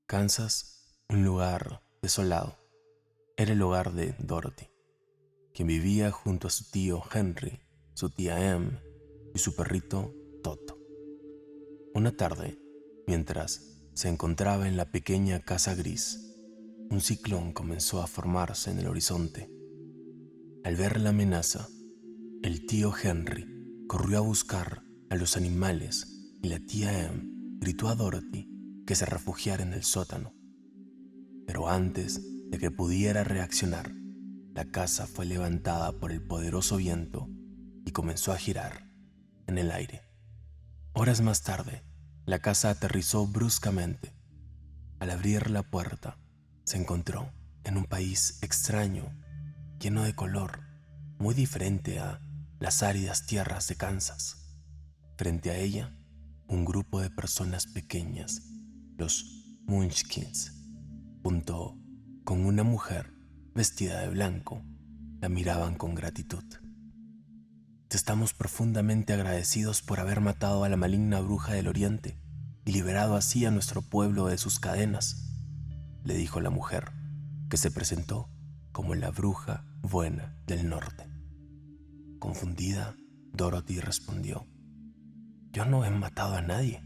Kansas, un lugar desolado, era el hogar de Dorothy, quien vivía junto a su tío Henry, su tía Em y su perrito Toto. Una tarde, mientras se encontraba en la pequeña casa gris, un ciclón comenzó a formarse en el horizonte. Al ver la amenaza, el tío Henry corrió a buscar a los animales y la tía Em gritó a Dorothy que se refugiara en el sótano. Pero antes de que pudiera reaccionar, la casa fue levantada por el poderoso viento y comenzó a girar en el aire. Horas más tarde, la casa aterrizó bruscamente. Al abrir la puerta, se encontró en un país extraño, lleno de color, muy diferente a las áridas tierras de Kansas. Frente a ella, un grupo de personas pequeñas, los Munchkins, junto con una mujer vestida de blanco, la miraban con gratitud. Te estamos profundamente agradecidos por haber matado a la maligna bruja del Oriente y liberado así a nuestro pueblo de sus cadenas, le dijo la mujer, que se presentó como la bruja buena del norte. Confundida, Dorothy respondió: «Yo no he matado a nadie».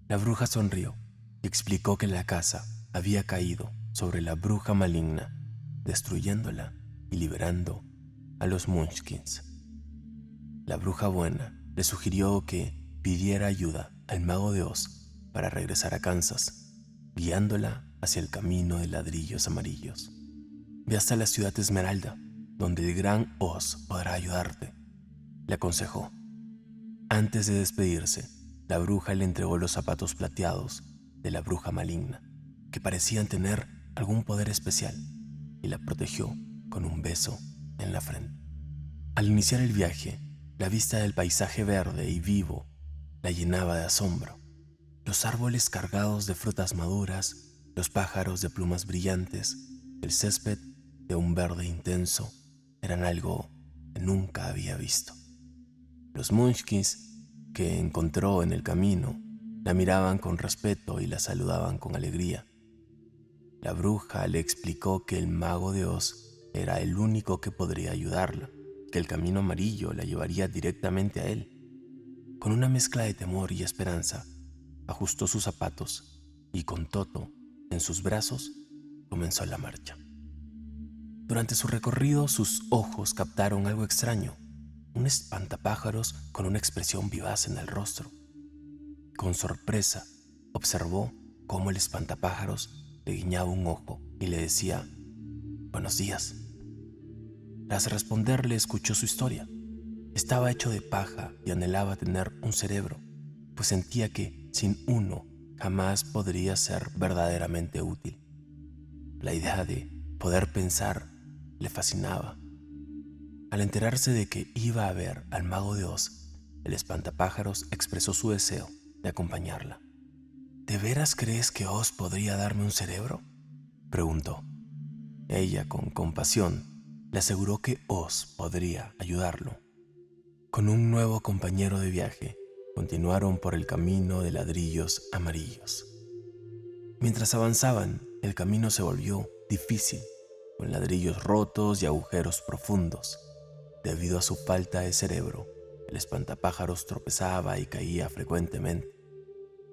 La bruja sonrió y explicó que la casa había caído sobre la bruja maligna, destruyéndola y liberando a los Munchkins. La bruja buena le sugirió que pidiera ayuda al mago de Oz para regresar a Kansas, guiándola hacia el camino de ladrillos amarillos. «Ve hasta la ciudad Esmeralda, donde el gran Oz podrá ayudarte», le aconsejó. Antes de despedirse, la bruja le entregó los zapatos plateados de la bruja maligna, que parecían tener algún poder especial, y la protegió con un beso en la frente. Al iniciar el viaje, la vista del paisaje verde y vivo la llenaba de asombro. Los árboles cargados de frutas maduras, los pájaros de plumas brillantes, el césped de un verde intenso, eran algo que nunca había visto. Los Munchkins que encontró en el camino la miraban con respeto y la saludaban con alegría. La bruja le explicó que el mago de Oz era el único que podría ayudarla, que el camino amarillo la llevaría directamente a él. Con una mezcla de temor y esperanza, ajustó sus zapatos y con Toto en sus brazos comenzó la marcha. Durante su recorrido, sus ojos captaron algo extraño, un espantapájaros con una expresión vivaz en el rostro. Con sorpresa, observó cómo el espantapájaros le guiñaba un ojo y le decía: «Buenos días». Tras responderle, escuchó su historia. Estaba hecho de paja y anhelaba tener un cerebro, pues sentía que sin uno jamás podría ser verdaderamente útil. La idea de poder pensar le fascinaba. Al enterarse de que iba a ver al mago de Oz, el espantapájaros expresó su deseo de acompañarla. «¿De veras crees que Oz podría darme un cerebro?», preguntó. Ella, con compasión, le aseguró que Oz podría ayudarlo. Con un nuevo compañero de viaje, continuaron por el camino de ladrillos amarillos. Mientras avanzaban, el camino se volvió difícil, con ladrillos rotos y agujeros profundos. Debido a su falta de cerebro, el espantapájaros tropezaba y caía frecuentemente,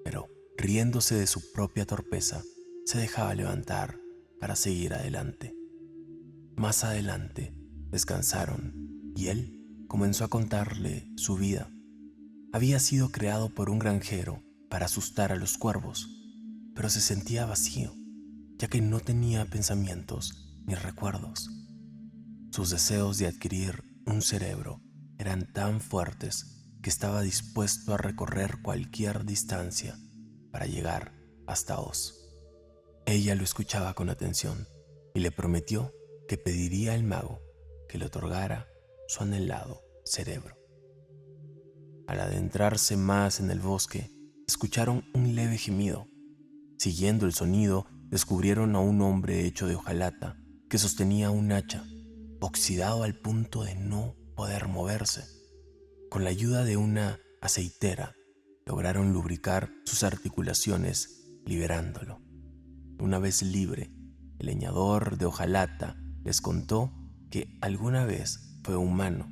pero riéndose de su propia torpeza, se dejaba levantar para seguir adelante. Más adelante, descansaron y él comenzó a contarle su vida. Había sido creado por un granjero para asustar a los cuervos, pero se sentía vacío, ya que no tenía pensamientos ni recuerdos. Sus deseos de adquirir un cerebro eran tan fuertes que estaba dispuesto a recorrer cualquier distancia para llegar hasta Oz. Ella lo escuchaba con atención y le prometió que pediría al mago que le otorgara su anhelado cerebro. Al adentrarse más en el bosque, escucharon un leve gemido. Siguiendo el sonido, descubrieron a un hombre hecho de hojalata que sostenía un hacha, oxidado al punto de no poder moverse. Con la ayuda de una aceitera, lograron lubricar sus articulaciones, liberándolo. una vez libre, el leñador de hojalata les contó que alguna vez fue humano,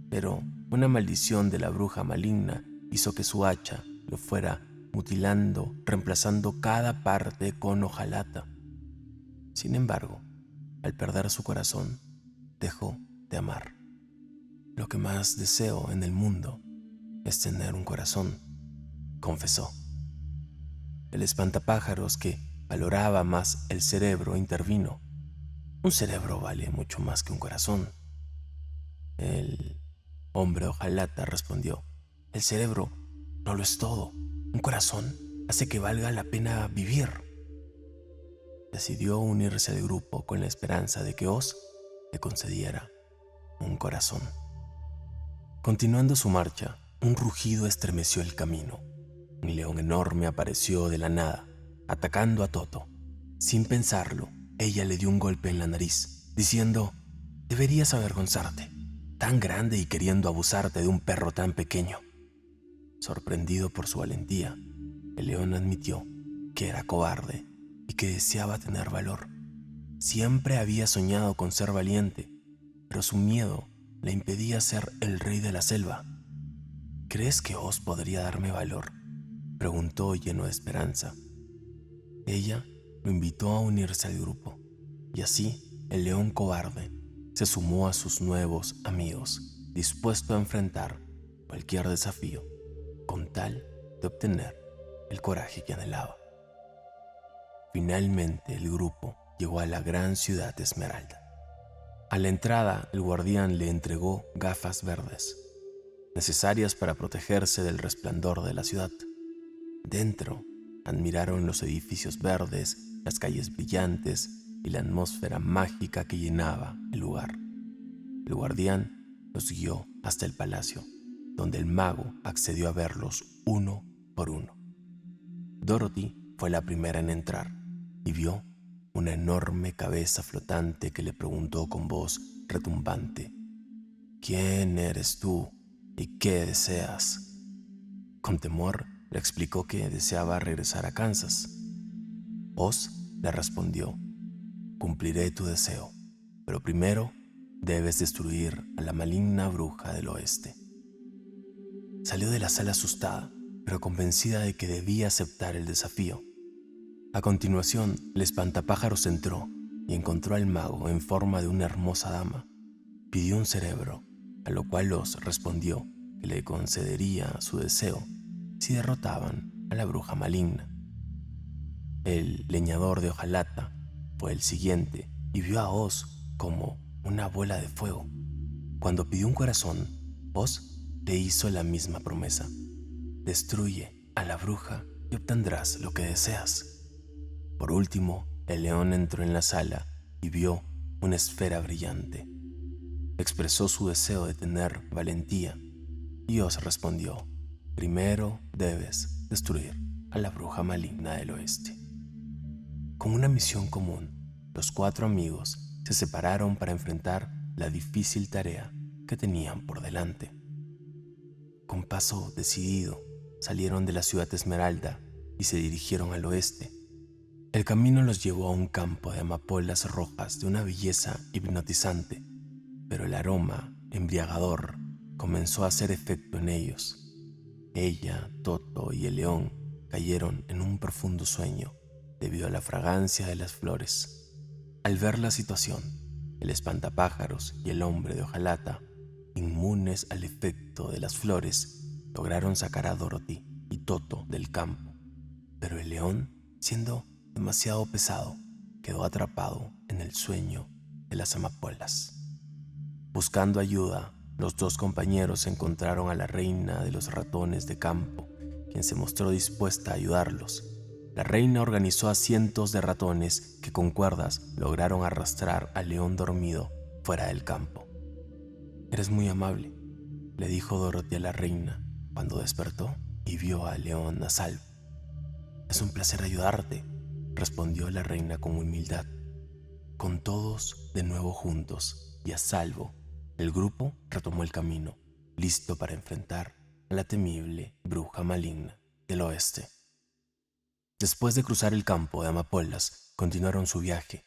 pero una maldición de la bruja maligna hizo que su hacha lo fuera mutilando, reemplazando cada parte con hojalata. Sin embargo, al perder su corazón, dejó de amar. Lo que más deseo en el mundo es tener un corazón, confesó. El espantapájaros, que valoraba más el cerebro, intervino. Un cerebro vale mucho más que un corazón. El hombre hojalata respondió: el cerebro no lo es todo. Un corazón hace que valga la pena vivir. Decidió unirse al grupo con la esperanza de que Oz le concediera un corazón. Continuando su marcha, un rugido estremeció el camino. Un león enorme apareció de la nada, atacando a Toto. Sin pensarlo, ella le dio un golpe en la nariz, diciendo: deberías avergonzarte, tan grande y queriendo abusarte de un perro tan pequeño. Sorprendido por su valentía, el león admitió que era cobarde y que deseaba tener valor. Siempre había soñado con ser valiente, pero su miedo le impedía ser el rey de la selva. ¿Crees que Oz podría darme valor?, preguntó lleno de esperanza. Ella lo invitó a unirse al grupo, y así el león cobarde se sumó a sus nuevos amigos, dispuesto a enfrentar cualquier desafío con tal de obtener el coraje que anhelaba. Finalmente el grupo llegó a la gran ciudad de Esmeralda. A la entrada, el guardián le entregó gafas verdes, necesarias para protegerse del resplandor de la ciudad. Dentro, admiraron los edificios verdes, las calles brillantes y la atmósfera mágica que llenaba el lugar. El guardián los guió hasta el palacio, donde el mago accedió a verlos uno por uno. Dorothy fue la primera en entrar y vio una enorme cabeza flotante que le preguntó con voz retumbante: ¿quién eres tú y qué deseas? Con temor le explicó que deseaba regresar a Kansas. Oz le respondió: cumpliré tu deseo, pero primero debes destruir a la maligna bruja del oeste. Salió de la sala asustada, pero convencida de que debía aceptar el desafío. A continuación, el espantapájaros entró y encontró al mago en forma de una hermosa dama. Pidió un cerebro, a lo cual Oz respondió que le concedería su deseo si derrotaban a la bruja maligna. El leñador de hojalata fue el siguiente y vio a Oz como una bola de fuego. Cuando pidió un corazón, Oz le hizo la misma promesa: destruye a la bruja y obtendrás lo que deseas. Por último, el león entró en la sala y vio una esfera brillante. Expresó su deseo de tener valentía y Oz respondió: primero debes destruir a la bruja maligna del oeste. Con una misión común, los 4 amigos se separaron para enfrentar la difícil tarea que tenían por delante. Con paso decidido, salieron de la ciudad de Esmeralda y se dirigieron al oeste. El camino los llevó a un campo de amapolas rojas de una belleza hipnotizante, pero el aroma embriagador comenzó a hacer efecto en ellos. Ella, Toto y el león cayeron en un profundo sueño debido a la fragancia de las flores. Al ver la situación, el espantapájaros y el hombre de hojalata, inmunes al efecto de las flores, lograron sacar a Dorothy y Toto del campo, pero el león, siendo demasiado pesado, quedó atrapado en el sueño de las amapolas. Buscando ayuda, los 2 compañeros encontraron a la reina de los ratones de campo, quien se mostró dispuesta a ayudarlos. La reina organizó a cientos de ratones que con cuerdas lograron arrastrar al león dormido fuera del campo. «Eres muy amable», le dijo Dorothy a la reina cuando despertó y vio al león a salvo. «Es un placer ayudarte», respondió la reina con humildad. Con todos de nuevo juntos y a salvo, el grupo retomó el camino, listo para enfrentar a la temible bruja maligna del oeste. Después de cruzar el campo de amapolas, continuaron su viaje.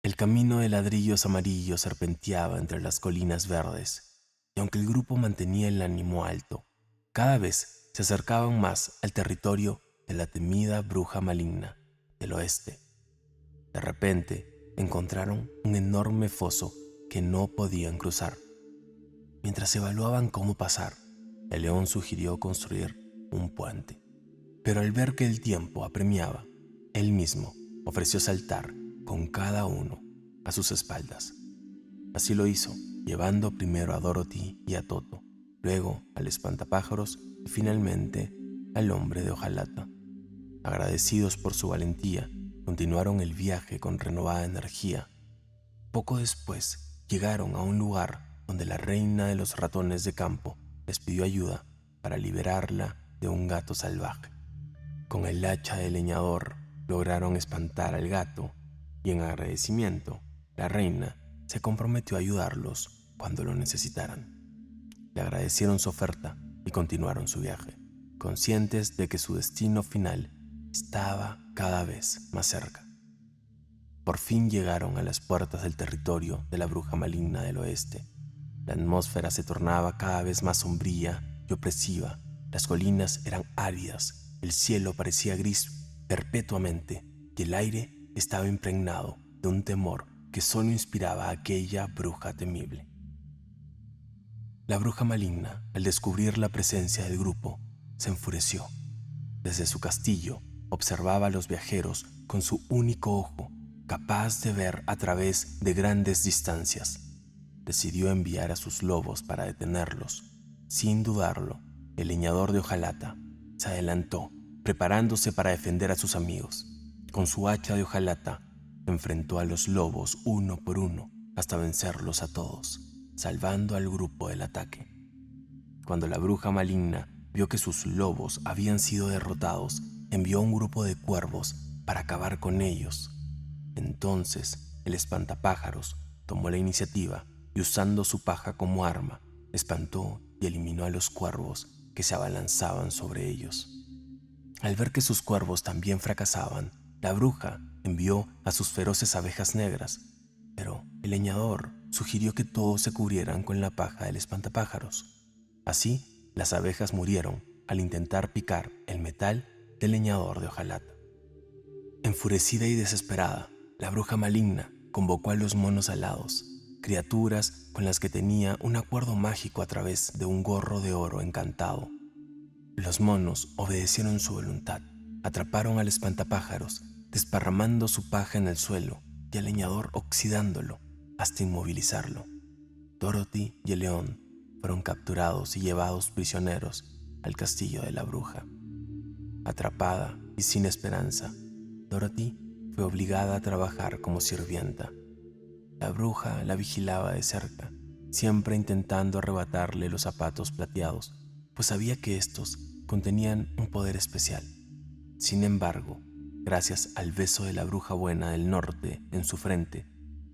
El camino de ladrillos amarillos serpenteaba entre las colinas verdes, y aunque el grupo mantenía el ánimo alto, cada vez se acercaban más al territorio de la temida bruja maligna del oeste. De repente, encontraron un enorme foso que no podían cruzar. Mientras evaluaban cómo pasar, el león sugirió construir un puente. Pero al ver que el tiempo apremiaba, él mismo ofreció saltar con cada uno a sus espaldas. Así lo hizo, llevando primero a Dorothy y a Toto, luego al espantapájaros y finalmente al hombre de hojalata. Agradecidos por su valentía, continuaron el viaje con renovada energía. Poco después llegaron a un lugar donde la reina de los ratones de campo les pidió ayuda para liberarla de un gato salvaje. Con el hacha de leñador lograron espantar al gato y en agradecimiento, la reina se comprometió a ayudarlos cuando lo necesitaran. Le agradecieron su oferta y continuaron su viaje, conscientes de que su destino final estaba cada vez más cerca. Por fin llegaron a las puertas del territorio de la bruja maligna del oeste. La atmósfera se tornaba cada vez más sombría y opresiva. Las colinas eran áridas, el cielo parecía gris perpetuamente y el aire estaba impregnado de un temor que solo inspiraba a aquella bruja temible. La bruja maligna, al descubrir la presencia del grupo, se enfureció. Desde su castillo observaba a los viajeros con su único ojo, capaz de ver a través de grandes distancias. Decidió enviar a sus lobos para detenerlos. Sin dudarlo, el leñador de hojalata se adelantó, preparándose para defender a sus amigos. Con su hacha de hojalata, enfrentó a los lobos uno por uno hasta vencerlos a todos, salvando al grupo del ataque. Cuando la bruja maligna vio que sus lobos habían sido derrotados, envió un grupo de cuervos para acabar con ellos. Entonces, el espantapájaros tomó la iniciativa y usando su paja como arma, espantó y eliminó a los cuervos que se abalanzaban sobre ellos. Al ver que sus cuervos también fracasaban, la bruja envió a sus feroces abejas negras, pero el leñador sugirió que todos se cubrieran con la paja del espantapájaros. Así, las abejas murieron al intentar picar el metal del leñador de hojalata. Enfurecida y desesperada, la bruja maligna convocó a los monos alados, criaturas con las que tenía un acuerdo mágico a través de un gorro de oro encantado. Los monos obedecieron su voluntad, atraparon al espantapájaros, desparramando su paja en el suelo y al leñador oxidándolo hasta inmovilizarlo. Dorothy y el león fueron capturados y llevados prisioneros al castillo de la bruja. Atrapada y sin esperanza, Dorothy fue obligada a trabajar como sirvienta. La bruja la vigilaba de cerca, siempre intentando arrebatarle los zapatos plateados, pues sabía que estos contenían un poder especial. Sin embargo, gracias al beso de la bruja buena del norte en su frente,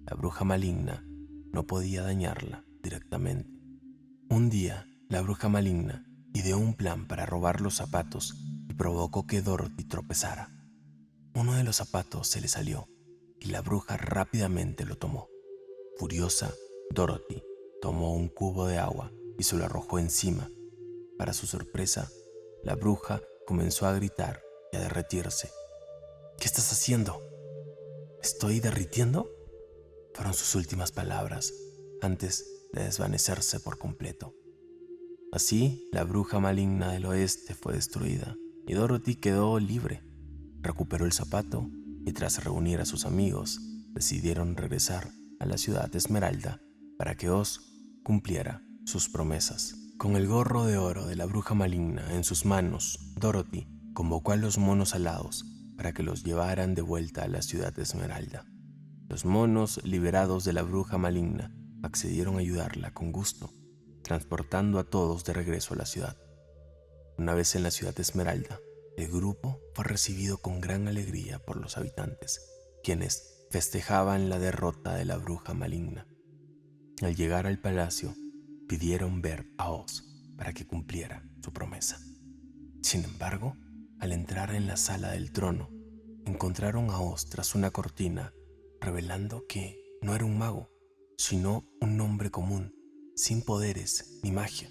la bruja maligna no podía dañarla directamente. Un día, la bruja maligna ideó un plan para robar los zapatos y provocó que Dorothy tropezara. Uno de los zapatos se le salió y la bruja rápidamente lo tomó. Furiosa, Dorothy tomó un cubo de agua y se lo arrojó encima. Para su sorpresa, la bruja comenzó a gritar y a derretirse. «¿Qué estás haciendo? ¿Estoy derritiendo?», fueron sus últimas palabras antes de desvanecerse por completo. Así, la bruja maligna del oeste fue destruida y Dorothy quedó libre. Recuperó el zapato y tras reunir a sus amigos, decidieron regresar a la ciudad de Esmeralda para que Oz cumpliera sus promesas. Con el gorro de oro de la bruja maligna en sus manos, Dorothy convocó a los monos alados para que los llevaran de vuelta a la ciudad de Esmeralda. Los monos, liberados de la bruja maligna, accedieron a ayudarla con gusto, transportando a todos de regreso a la ciudad. Una vez en la ciudad de Esmeralda, el grupo fue recibido con gran alegría por los habitantes, quienes festejaban la derrota de la bruja maligna. Al llegar al palacio, pidieron ver a Oz para que cumpliera su promesa. Sin embargo, Al entrar en la sala del trono, encontraron a Oz tras una cortina, revelando que no era un mago, sino un hombre común, sin poderes ni magia.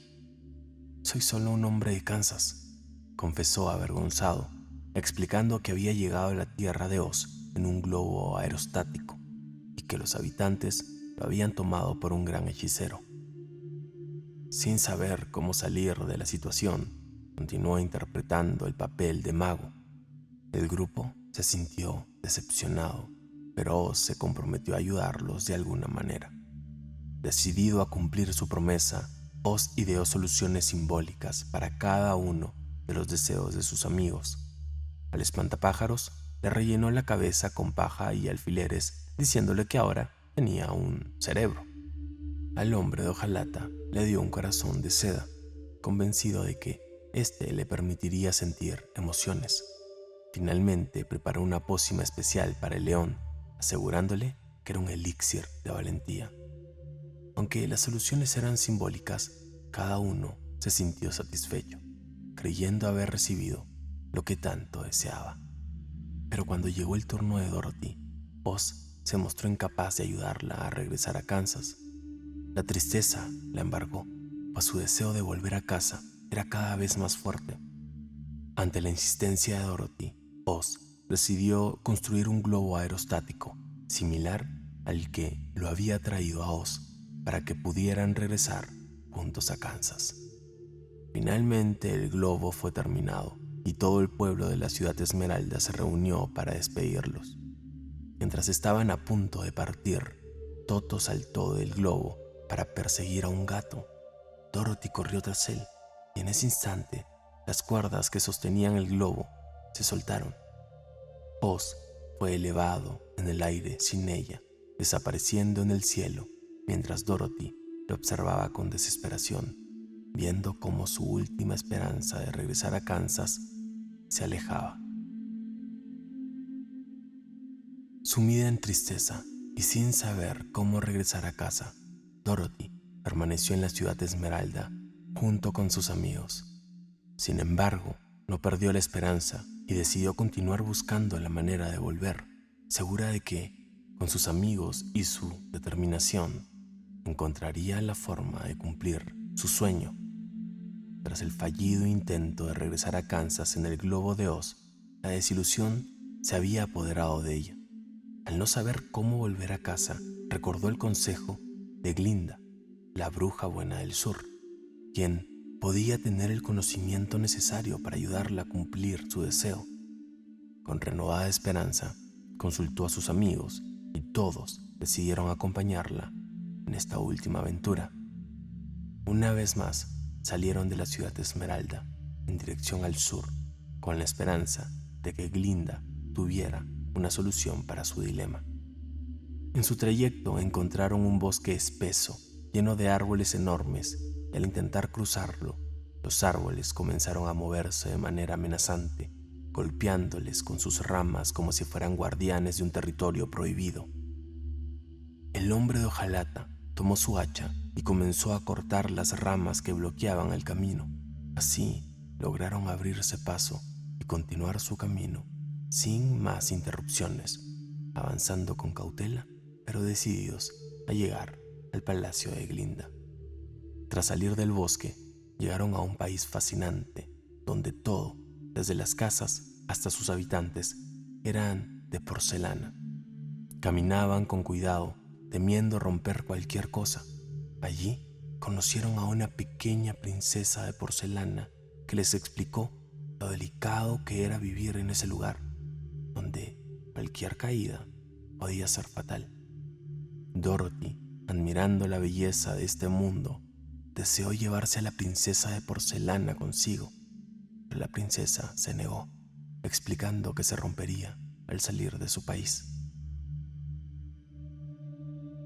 «Soy solo un hombre de Kansas», confesó avergonzado, explicando que había llegado a la tierra de Oz en un globo aerostático y que los habitantes lo habían tomado por un gran hechicero. Sin saber cómo salir de la situación, continuó interpretando el papel de mago. El grupo se sintió decepcionado, pero Oz se comprometió a ayudarlos de alguna manera. Decidido a cumplir su promesa, Oz ideó soluciones simbólicas para cada uno de los deseos de sus amigos. Al espantapájaros le rellenó la cabeza con paja y alfileres, diciéndole que ahora tenía un cerebro. Al hombre de hojalata le dio un corazón de seda, convencido de que éste le permitiría sentir emociones. Finalmente preparó una pócima especial para el león, asegurándole que era un elixir de valentía. Aunque las soluciones eran simbólicas, cada uno se sintió satisfecho, creyendo haber recibido lo que tanto deseaba. Pero cuando llegó el turno de Dorothy, Oz se mostró incapaz de ayudarla a regresar a Kansas. La tristeza la embargó, pues su deseo de volver a casa era cada vez más fuerte. Ante la insistencia de Dorothy, Oz decidió construir un globo aerostático similar al que lo había traído a Oz para que pudieran regresar juntos a Kansas. Finalmente el globo fue terminado y todo el pueblo de la ciudad Esmeralda se reunió para despedirlos. Mientras estaban a punto de partir, Toto saltó del globo para perseguir a un gato. Dorothy corrió tras él y en ese instante las cuerdas que sostenían el globo se soltaron. Oz fue elevado en el aire sin ella, desapareciendo en el cielo, mientras Dorothy lo observaba con desesperación, viendo cómo su última esperanza de regresar a Kansas se alejaba. Sumida en tristeza y sin saber cómo regresar a casa, Dorothy permaneció en la ciudad Esmeralda junto con sus amigos. Sin embargo, no perdió la esperanza y decidió continuar buscando la manera de volver, segura de que, con sus amigos y su determinación, encontraría la forma de cumplir su sueño. Tras el fallido intento de regresar a Kansas en el globo de Oz, la desilusión se había apoderado de ella. Al no saber cómo volver a casa, recordó el consejo de Glinda, la bruja buena del sur, quien podía tener el conocimiento necesario para ayudarla a cumplir su deseo. Con renovada esperanza, consultó a sus amigos y todos decidieron acompañarla en esta última aventura. Una vez más, salieron de la ciudad Esmeralda en dirección al sur, con la esperanza de que Glinda tuviera una solución para su dilema. En su trayecto encontraron un bosque espeso, lleno de árboles enormes, y al intentar cruzarlo, los árboles comenzaron a moverse de manera amenazante, golpeándoles con sus ramas como si fueran guardianes de un territorio prohibido. El hombre de hojalata tomó su hacha y comenzó a cortar las ramas que bloqueaban el camino. Así lograron abrirse paso y continuar su camino sin más interrupciones, avanzando con cautela, pero decididos a llegar al palacio de Glinda. Tras salir del bosque, llegaron a un país fascinante, donde todo, desde las casas hasta sus habitantes, eran de porcelana. Caminaban con cuidado, temiendo romper cualquier cosa. Allí conocieron a una pequeña princesa de porcelana que les explicó lo delicado que era vivir en ese lugar, donde cualquier caída podía ser fatal. Dorothy, admirando la belleza de este mundo, deseó llevarse a la princesa de porcelana consigo, pero la princesa se negó, explicando que se rompería al salir de su país.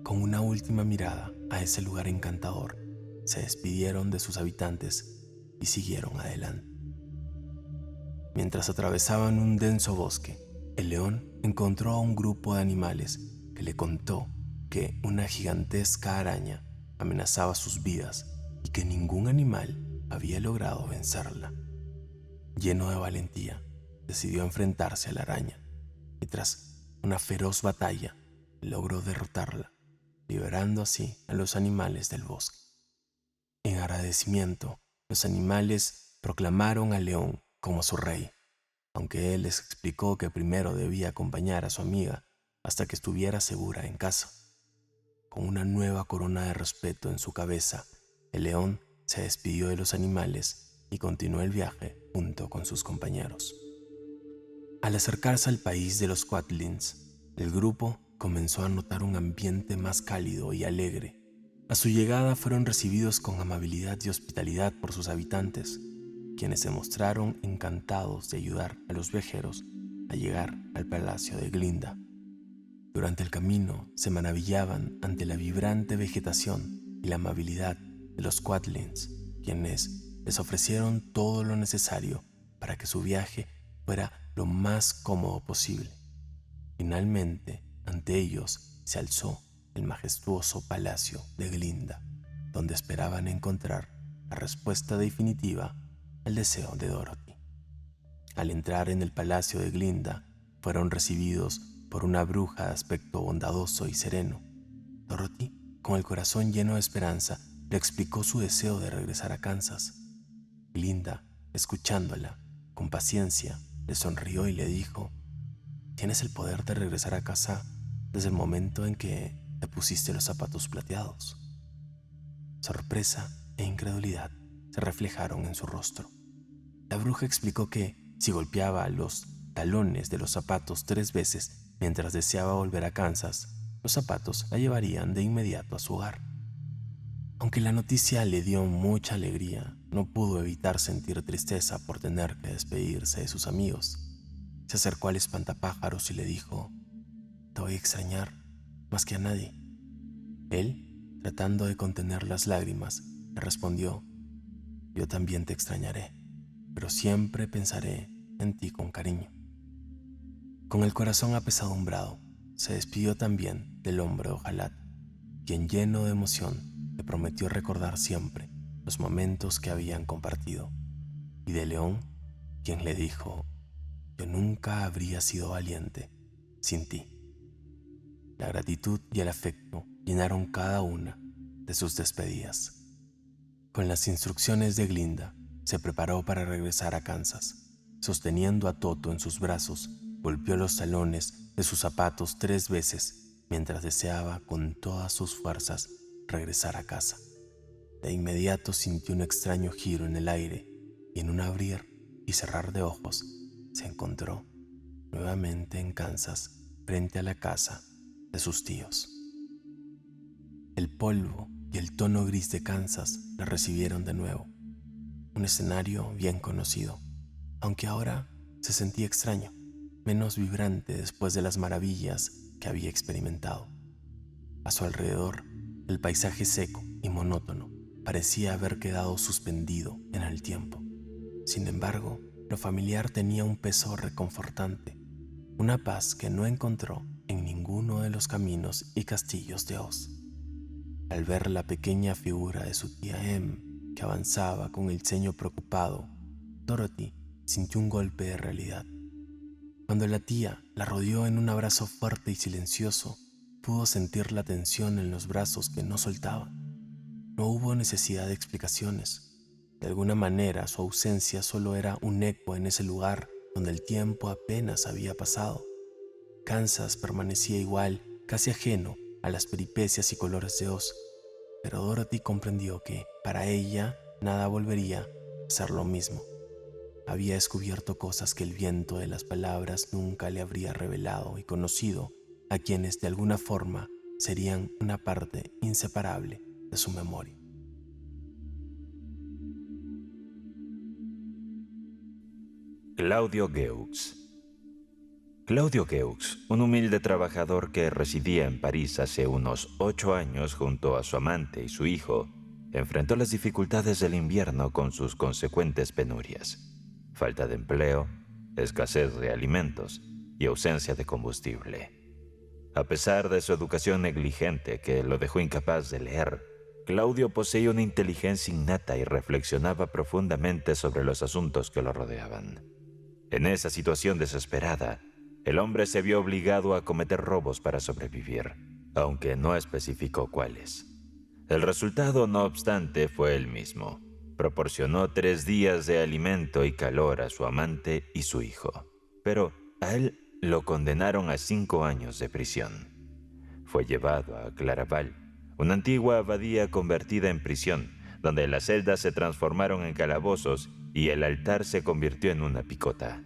Con una última mirada a ese lugar encantador, se despidieron de sus habitantes y siguieron adelante. Mientras atravesaban un denso bosque, el león encontró a un grupo de animales que le contó que una gigantesca araña amenazaba sus vidas y que ningún animal había logrado vencerla. Lleno de valentía, decidió enfrentarse a la araña y tras una feroz batalla logró derrotarla, liberando así a los animales del bosque. En agradecimiento, los animales proclamaron al león como su rey, aunque él les explicó que primero debía acompañar a su amiga hasta que estuviera segura en casa. Con una nueva corona de respeto en su cabeza, el león se despidió de los animales y continuó el viaje junto con sus compañeros. Al acercarse al país de los Quatlins, el grupo comenzó a notar un ambiente más cálido y alegre. A su llegada fueron recibidos con amabilidad y hospitalidad por sus habitantes, quienes se mostraron encantados de ayudar a los viajeros a llegar al palacio de Glinda. Durante el camino se maravillaban ante la vibrante vegetación y la amabilidad de los Quatlins, quienes les ofrecieron todo lo necesario para que su viaje fuera lo más cómodo posible. Finalmente, ante ellos se alzó el majestuoso palacio de Glinda, donde esperaban encontrar la respuesta definitiva al deseo de Dorothy. Al entrar en el palacio de Glinda, fueron recibidos por una bruja de aspecto bondadoso y sereno. Dorothy, con el corazón lleno de esperanza, le explicó su deseo de regresar a Kansas. Glinda, escuchándola con paciencia, le sonrió y le dijo: «Tienes el poder de regresar a casa desde el momento en que te pusiste los zapatos plateados». Sorpresa e incredulidad se reflejaron en su rostro. La bruja explicó que si golpeaba los talones de los zapatos 3 veces mientras deseaba volver a Kansas, los zapatos la llevarían de inmediato a su hogar. Aunque la noticia le dio mucha alegría, no pudo evitar sentir tristeza por tener que despedirse de sus amigos. Se acercó al espantapájaros y le dijo: «Te voy a extrañar más que a nadie». Él, tratando de contener las lágrimas, le respondió: «Yo también te extrañaré, pero siempre pensaré en ti con cariño». Con el corazón apesadumbrado, se despidió también del hombre de hojalata, quien lleno de emoción le prometió recordar siempre los momentos que habían compartido, y de León, quien le dijo: «Yo nunca habría sido valiente sin ti». La gratitud y el afecto llenaron cada una de sus despedidas. Con las instrucciones de Glinda, se preparó para regresar a Kansas. Sosteniendo a Toto en sus brazos, golpeó los talones de sus zapatos 3 veces mientras deseaba con todas sus fuerzas regresar a casa. De inmediato sintió un extraño giro en el aire y en un abrir y cerrar de ojos se encontró nuevamente en Kansas frente a la casa de sus tíos. El polvo y el tono gris de Kansas la recibieron de nuevo. Un escenario bien conocido, aunque ahora se sentía extraño, menos vibrante después de las maravillas que había experimentado. A su alrededor, el paisaje seco y monótono parecía haber quedado suspendido en el tiempo. Sin embargo, lo familiar tenía un peso reconfortante, una paz que no encontró en ninguno de los caminos y castillos de Oz. Al ver la pequeña figura de su tía Em, que avanzaba con el ceño preocupado, Dorothy sintió un golpe de realidad. Cuando la tía la rodeó en un abrazo fuerte y silencioso, pudo sentir la tensión en los brazos que no soltaban. No hubo necesidad de explicaciones. De alguna manera, su ausencia solo era un eco en ese lugar donde el tiempo apenas había pasado. Kansas permanecía igual, casi ajeno a las peripecias y colores de Oz, pero Dorothy comprendió que, para ella, nada volvería a ser lo mismo. Había descubierto cosas que el viento de las palabras nunca le habría revelado y conocido a quienes de alguna forma serían una parte inseparable de su memoria. Claudio Geux. Claudio Geux, un humilde trabajador que residía en París hace unos 8 años junto a su amante y su hijo, enfrentó las dificultades del invierno con sus consecuentes penurias: falta de empleo, escasez de alimentos y ausencia de combustible. A pesar de su educación negligente que lo dejó incapaz de leer, Claudio poseía una inteligencia innata y reflexionaba profundamente sobre los asuntos que lo rodeaban. En esa situación desesperada, el hombre se vio obligado a cometer robos para sobrevivir, aunque no especificó cuáles. El resultado, no obstante, fue el mismo. Proporcionó 3 días de alimento y calor a su amante y su hijo. Pero a él lo condenaron a 5 años de prisión. Fue llevado a Claraval, una antigua abadía convertida en prisión, donde las celdas se transformaron en calabozos y el altar se convirtió en una picota.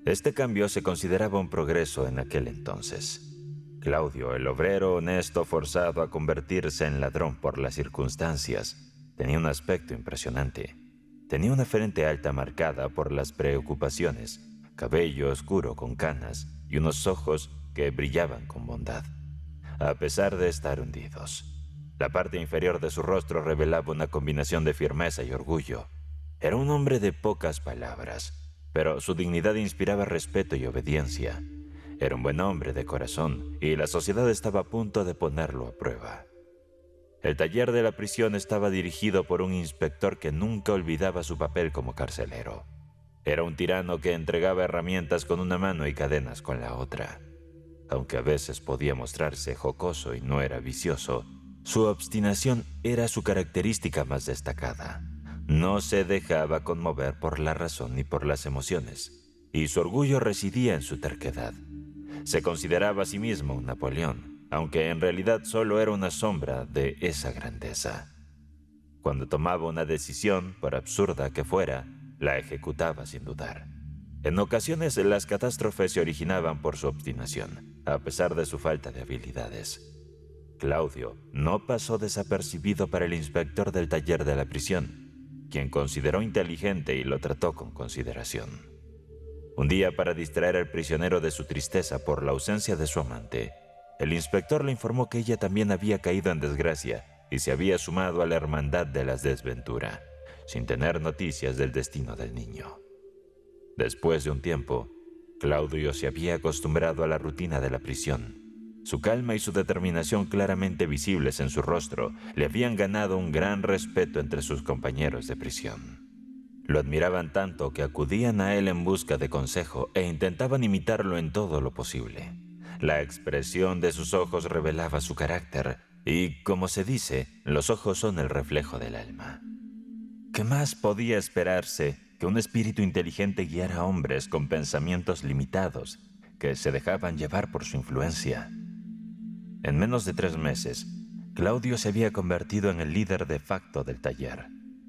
Este cambio se consideraba un progreso en aquel entonces. Claudio, el obrero honesto forzado a convertirse en ladrón por las circunstancias, tenía un aspecto impresionante. Tenía una frente alta marcada por las preocupaciones, cabello oscuro con canas y unos ojos que brillaban con bondad, a pesar de estar hundidos. La parte inferior de su rostro revelaba una combinación de firmeza y orgullo. Era un hombre de pocas palabras, pero su dignidad inspiraba respeto y obediencia. Era un buen hombre de corazón y la sociedad estaba a punto de ponerlo a prueba. El taller de la prisión estaba dirigido por un inspector que nunca olvidaba su papel como carcelero. Era un tirano que entregaba herramientas con una mano y cadenas con la otra. Aunque a veces podía mostrarse jocoso y no era vicioso, su obstinación era su característica más destacada. No se dejaba conmover por la razón ni por las emociones, y su orgullo residía en su terquedad. Se consideraba a sí mismo un Napoleón, aunque en realidad solo era una sombra de esa grandeza. Cuando tomaba una decisión, por absurda que fuera, la ejecutaba sin dudar. En ocasiones las catástrofes se originaban por su obstinación, a pesar de su falta de habilidades. Claudio no pasó desapercibido para el inspector del taller de la prisión, quien consideró inteligente y lo trató con consideración. Un día, para distraer al prisionero de su tristeza por la ausencia de su amante, el inspector le informó que ella también había caído en desgracia y se había sumado a la hermandad de la desventura, sin tener noticias del destino del niño. Después de un tiempo, Claudio se había acostumbrado a la rutina de la prisión. Su calma y su determinación, claramente visibles en su rostro, le habían ganado un gran respeto entre sus compañeros de prisión. Lo admiraban tanto que acudían a él en busca de consejo e intentaban imitarlo en todo lo posible. La expresión de sus ojos revelaba su carácter y, como se dice, los ojos son el reflejo del alma. ¿Qué más podía esperarse que un espíritu inteligente guiara a hombres con pensamientos limitados que se dejaban llevar por su influencia? En menos de 3 meses, Claudio se había convertido en el líder de facto del taller.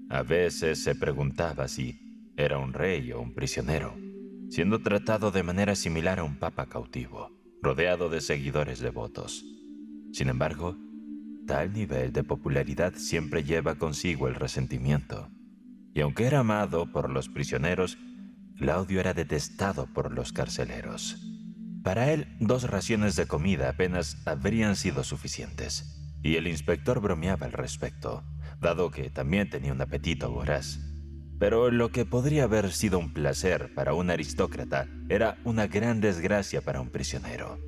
A veces se preguntaba si era un rey o un prisionero, siendo tratado de manera similar a un papa cautivo, rodeado de seguidores devotos. Sin embargo, tal nivel de popularidad siempre lleva consigo el resentimiento. Y aunque era amado por los prisioneros, Claudio era detestado por los carceleros. Para él, 2 raciones de comida apenas habrían sido suficientes, y el inspector bromeaba al respecto, dado que también tenía un apetito voraz. Pero lo que podría haber sido un placer para un aristócrata era una gran desgracia para un prisionero.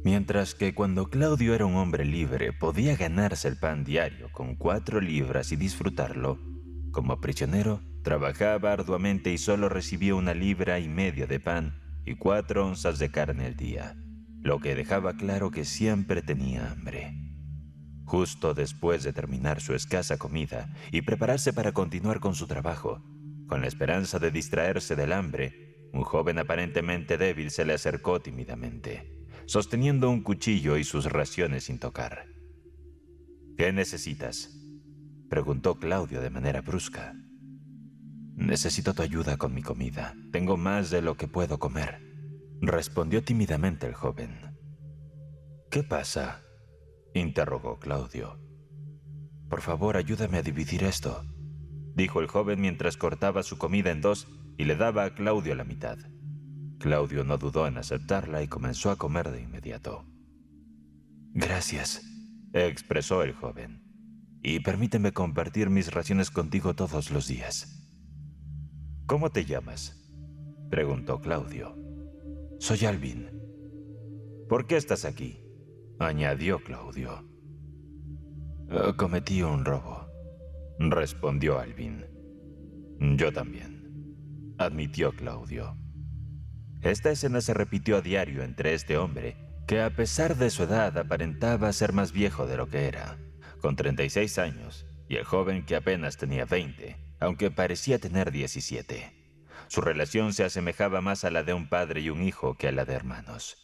Mientras que cuando Claudio era un hombre libre, podía ganarse el pan diario con 4 libras y disfrutarlo, como prisionero, trabajaba arduamente y solo recibía 1,5 libras de pan y 4 onzas de carne al día, lo que dejaba claro que siempre tenía hambre. Justo después de terminar su escasa comida y prepararse para continuar con su trabajo, con la esperanza de distraerse del hambre, un joven aparentemente débil se le acercó tímidamente, sosteniendo un cuchillo y sus raciones sin tocar. «¿Qué necesitas?», preguntó Claudio de manera brusca. «Necesito tu ayuda con mi comida. Tengo más de lo que puedo comer», respondió tímidamente el joven. «¿Qué pasa?», interrogó Claudio. «Por favor, ayúdame a dividir esto», dijo el joven mientras cortaba su comida en 2 y le daba a Claudio la mitad. Claudio no dudó en aceptarla y comenzó a comer de inmediato. «Gracias», expresó el joven, «y permíteme compartir mis raciones contigo todos los días». «¿Cómo te llamas?», preguntó Claudio. «Soy Alvin». «¿Por qué estás aquí?», añadió Claudio. «Cometí un robo», respondió Alvin. «Yo también», admitió Claudio. Esta escena se repitió a diario entre este hombre, que a pesar de su edad aparentaba ser más viejo de lo que era, con 36 años, y el joven que apenas tenía 20, aunque parecía tener 17. Su relación se asemejaba más a la de un padre y un hijo que a la de hermanos.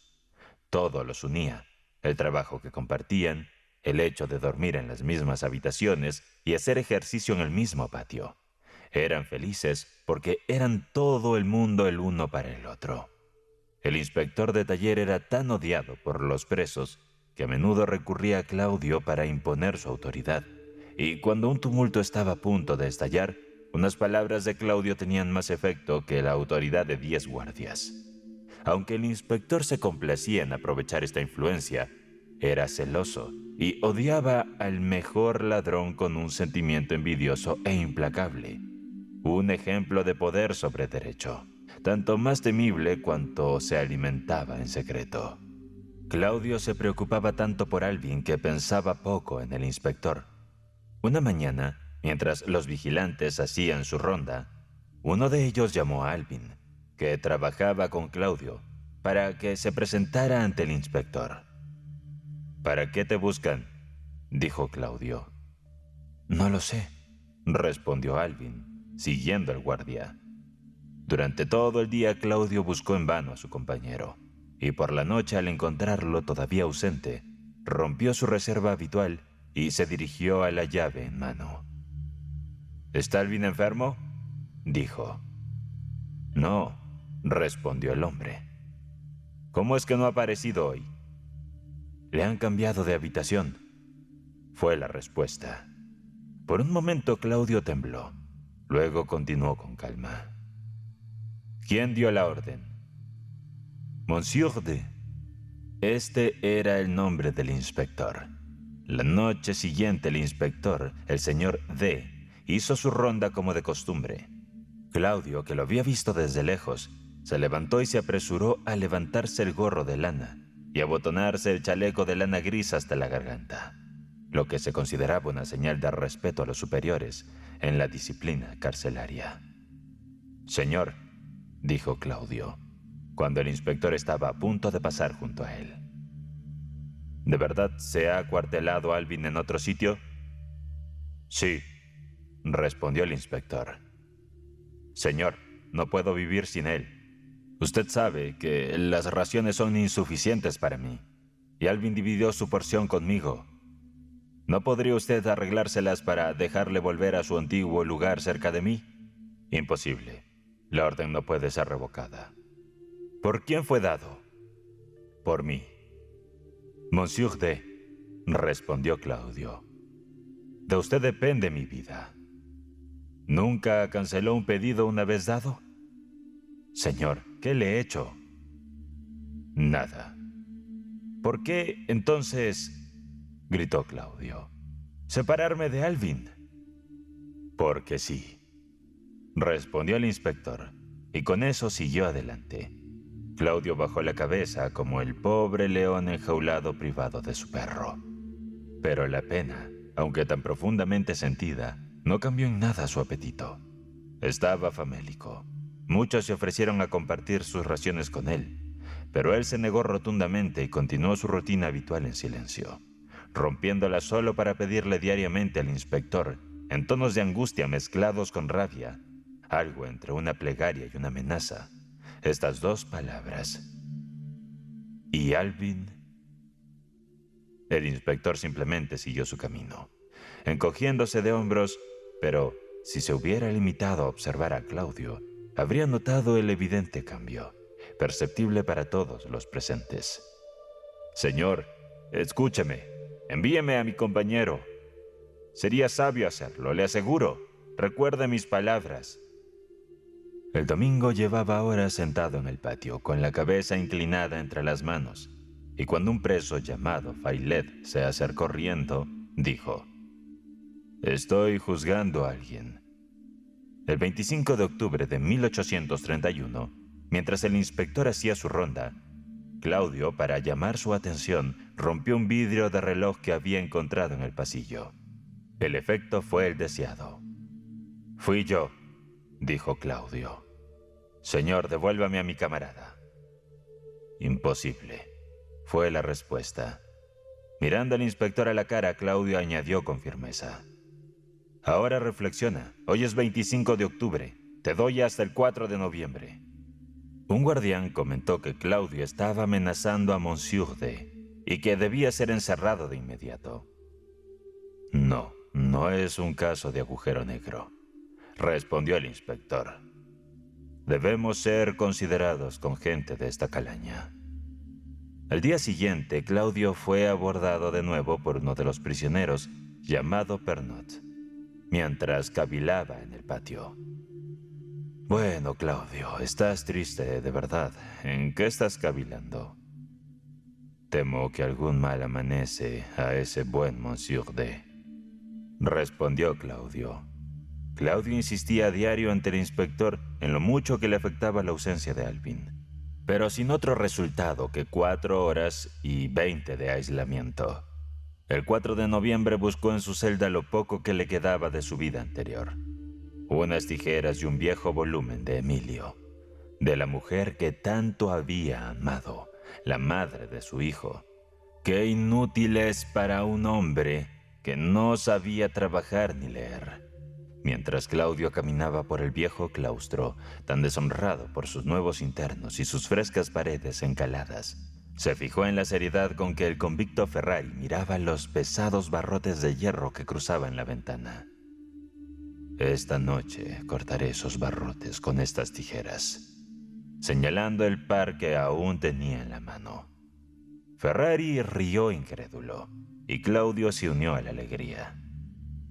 Todo los unía: el trabajo que compartían, el hecho de dormir en las mismas habitaciones y hacer ejercicio en el mismo patio. Eran felices porque eran todo el mundo el uno para el otro. El inspector de taller era tan odiado por los presos que a menudo recurría a Claudio para imponer su autoridad. Y cuando un tumulto estaba a punto de estallar, unas palabras de Claudio tenían más efecto que la autoridad de 10 guardias. Aunque el inspector se complacía en aprovechar esta influencia, era celoso y odiaba al mejor ladrón con un sentimiento envidioso e implacable. Un ejemplo de poder sobre derecho, tanto más temible cuanto se alimentaba en secreto. Claudio se preocupaba tanto por Alvin que pensaba poco en el inspector. Una mañana, mientras los vigilantes hacían su ronda, uno de ellos llamó a Alvin, que trabajaba con Claudio, para que se presentara ante el inspector. «¿Para qué te buscan?», dijo Claudio. «No lo sé», respondió Alvin, siguiendo al guardia. Durante todo el día Claudio buscó en vano a su compañero, y por la noche, al encontrarlo todavía ausente, rompió su reserva habitual y se dirigió a la llave en mano. «¿Está Alvin enfermo?», dijo. «No», respondió el hombre. «¿Cómo es que no ha aparecido hoy?». «Le han cambiado de habitación», fue la respuesta. Por un momento Claudio tembló, luego continuó con calma. «¿Quién dio la orden?». «Monsieur D». Este era el nombre del inspector. La noche siguiente el inspector, el señor D, hizo su ronda como de costumbre. Claudio, que lo había visto desde lejos, se levantó y se apresuró a levantarse el gorro de lana y abotonarse el chaleco de lana gris hasta la garganta, lo que se consideraba una señal de respeto a los superiores en la disciplina carcelaria. «Señor», dijo Claudio, cuando el inspector estaba a punto de pasar junto a él. «¿De verdad se ha acuartelado Alvin en otro sitio?». «Sí», respondió el inspector. «Señor, no puedo vivir sin él. Usted sabe que las raciones son insuficientes para mí, y Alvin dividió su porción conmigo. ¿No podría usted arreglárselas para dejarle volver a su antiguo lugar cerca de mí?». «Imposible. La orden no puede ser revocada». «¿Por quién fue dado?». «Por mí». «Monsieur D», respondió Claudio, «de usted depende mi vida». «¿Nunca canceló un pedido una vez dado?». «Señor, ¿qué le he hecho?». «Nada». «¿Por qué, entonces?», gritó Claudio, «separarme de Alvin?». «Porque sí», respondió el inspector, y con eso siguió adelante. Claudio bajó la cabeza como el pobre león enjaulado privado de su perro. Pero la pena, aunque tan profundamente sentida, no cambió en nada su apetito. Estaba famélico. Muchos se ofrecieron a compartir sus raciones con él, pero él se negó rotundamente y continuó su rutina habitual en silencio, rompiéndola solo para pedirle diariamente al inspector, en tonos de angustia mezclados con rabia, algo entre una plegaria y una amenaza, estas dos palabras: «¿Y Alvin?». El inspector simplemente siguió su camino, encogiéndose de hombros, pero si se hubiera limitado a observar a Claudio, habría notado el evidente cambio, perceptible para todos los presentes. «Señor, escúcheme, envíeme a mi compañero. Sería sabio hacerlo, le aseguro. Recuerde mis palabras». El domingo llevaba horas sentado en el patio, con la cabeza inclinada entre las manos, y cuando un preso llamado Failet se acercó riendo, dijo: «Estoy juzgando a alguien». El 25 de octubre de 1831, mientras el inspector hacía su ronda, Claudio, para llamar su atención, rompió un vidrio de reloj que había encontrado en el pasillo. El efecto fue el deseado. «Fui yo», dijo Claudio. «Señor, devuélvame a mi camarada». Imposible, fue la respuesta. Mirando al inspector a la cara, Claudio añadió con firmeza: Ahora reflexiona, hoy es 25 de octubre, te doy hasta el 4 de noviembre. Un guardián comentó que Claudio estaba amenazando a Monsieur D y que debía ser encerrado de inmediato. No, no es un caso de agujero negro, respondió el inspector. Debemos ser considerados con gente de esta calaña. Al día siguiente, Claudio fue abordado de nuevo por uno de los prisioneros, llamado Pernot, mientras cavilaba en el patio. Bueno, Claudio, estás triste, de verdad. ¿En qué estás cavilando? Temo que algún mal amanece a ese buen Monsieur D, respondió Claudio. Claudio insistía a diario ante el inspector en lo mucho que le afectaba la ausencia de Alvin, pero sin otro resultado que 4 horas y 20 de aislamiento. El 4 de noviembre buscó en su celda lo poco que le quedaba de su vida anterior: unas tijeras y un viejo volumen de Emilio, de la mujer que tanto había amado, la madre de su hijo. Qué inútil es para un hombre que no sabía trabajar ni leer. Mientras Claudio caminaba por el viejo claustro, tan deshonrado por sus nuevos internos y sus frescas paredes encaladas, se fijó en la seriedad con que el convicto Ferrari miraba los pesados barrotes de hierro que cruzaban la ventana. Esta noche cortaré esos barrotes con estas tijeras, señalando el par que aún tenía en la mano. Ferrari rió incrédulo, y Claudio se unió a la alegría.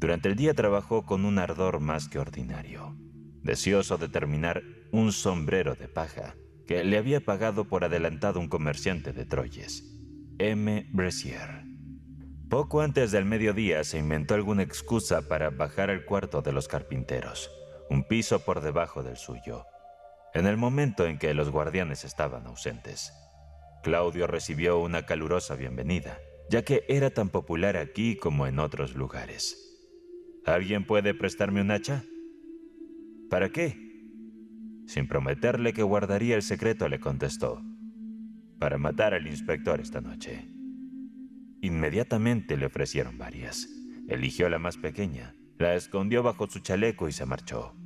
Durante el día trabajó con un ardor más que ordinario, deseoso de terminar un sombrero de paja que le había pagado por adelantado un comerciante de Troyes, M. Bressier. Poco antes del mediodía se inventó alguna excusa para bajar al cuarto de los carpinteros, un piso por debajo del suyo, en el momento en que los guardianes estaban ausentes. Claudio recibió una calurosa bienvenida, ya que era tan popular aquí como en otros lugares. ¿Alguien puede prestarme un hacha? ¿Para qué? Sin prometerle que guardaría el secreto, le contestó: para matar al inspector esta noche. Inmediatamente le ofrecieron varias. Eligió la más pequeña, la escondió bajo su chaleco y se marchó.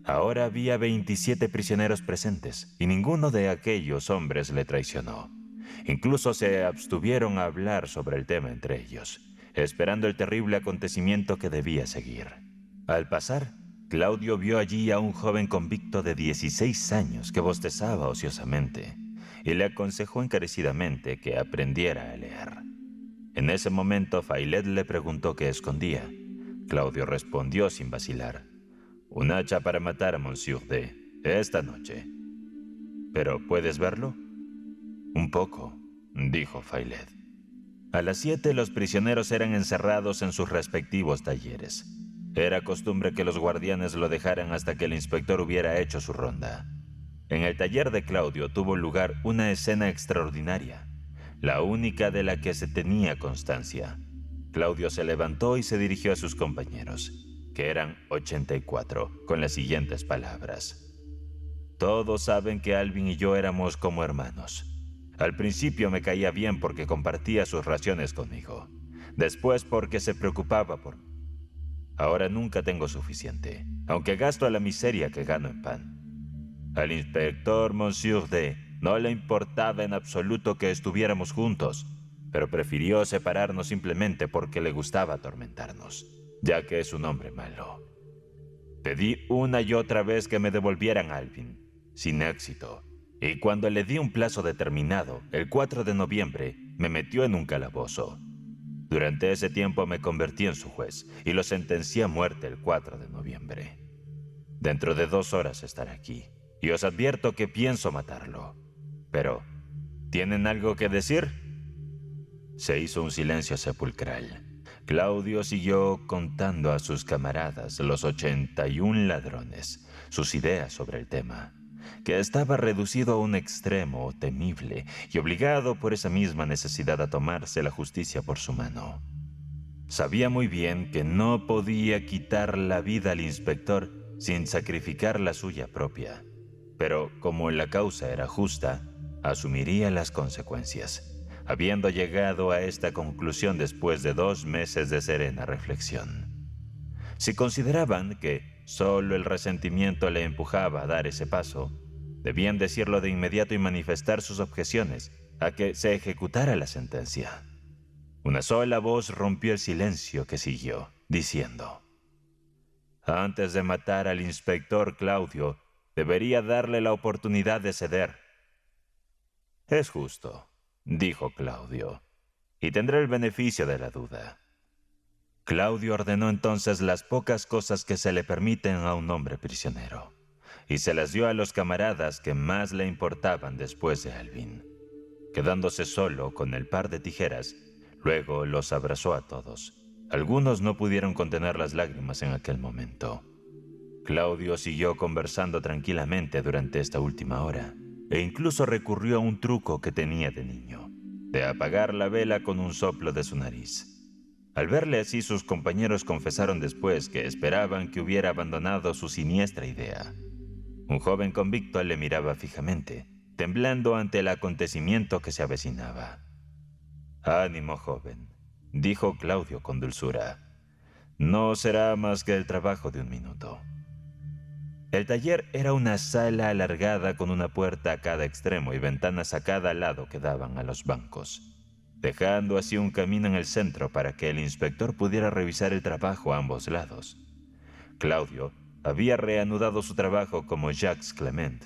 Ahora había 27 prisioneros presentes y ninguno de aquellos hombres le traicionó. Incluso se abstuvieron a hablar sobre el tema entre ellos, esperando el terrible acontecimiento que debía seguir. Al pasar, Claudio vio allí a un joven convicto de 16 años que bostezaba ociosamente y le aconsejó encarecidamente que aprendiera a leer. En ese momento, Failet le preguntó qué escondía. Claudio respondió sin vacilar: un hacha para matar a Monsieur D esta noche. ¿Pero puedes verlo? Un poco, dijo Failet. A las 7 los prisioneros eran encerrados en sus respectivos talleres. Era costumbre que los guardianes lo dejaran hasta que el inspector hubiera hecho su ronda. En el taller de Claudio tuvo lugar una escena extraordinaria, la única de la que se tenía constancia. Claudio se levantó y se dirigió a sus compañeros, que eran 84, con las siguientes palabras: todos saben que Alvin y yo éramos como hermanos. Al principio me caía bien porque compartía sus raciones conmigo. Después porque se preocupaba por mí. Ahora nunca tengo suficiente, aunque gasto a la miseria que gano en pan. Al inspector Monsieur D no le importaba en absoluto que estuviéramos juntos, pero prefirió separarnos simplemente porque le gustaba atormentarnos, ya que es un hombre malo. Pedí una y otra vez que me devolvieran a Alvin, sin éxito, y cuando le di un plazo determinado, el 4 de noviembre, me metió en un calabozo. Durante ese tiempo me convertí en su juez y lo sentencié a muerte el 4 de noviembre. Dentro de 2 horas estaré aquí, y os advierto que pienso matarlo. Pero, ¿tienen algo que decir? Se hizo un silencio sepulcral. Claudio siguió contando a sus camaradas los 81 ladrones, sus ideas sobre el tema, que estaba reducido a un extremo temible y obligado por esa misma necesidad a tomarse la justicia por su mano. Sabía muy bien que no podía quitar la vida al inspector sin sacrificar la suya propia, pero como la causa era justa, asumiría las consecuencias, habiendo llegado a esta conclusión después de 2 meses de serena reflexión. Si consideraban que solo el resentimiento le empujaba a dar ese paso, debían decirlo de inmediato y manifestar sus objeciones a que se ejecutara la sentencia. Una sola voz rompió el silencio que siguió, diciendo: «Antes de matar al inspector Claudio, debería darle la oportunidad de ceder». «Es justo», dijo Claudio, «y tendré el beneficio de la duda». Claudio ordenó entonces las pocas cosas que se le permiten a un hombre prisionero, y se las dio a los camaradas que más le importaban después de Alvin. Quedándose solo con el par de tijeras, luego los abrazó a todos. Algunos no pudieron contener las lágrimas en aquel momento. Claudio siguió conversando tranquilamente durante esta última hora, e incluso recurrió a un truco que tenía de niño, de apagar la vela con un soplo de su nariz. Al verle así, sus compañeros confesaron después que esperaban que hubiera abandonado su siniestra idea. Un joven convicto le miraba fijamente, temblando ante el acontecimiento que se avecinaba. «Ánimo, joven», dijo Claudio con dulzura. «No será más que el trabajo de un minuto». El taller era una sala alargada con una puerta a cada extremo y ventanas a cada lado que daban a los bancos, dejando así un camino en el centro para que el inspector pudiera revisar el trabajo a ambos lados. Claudio había reanudado su trabajo como Jacques Clement,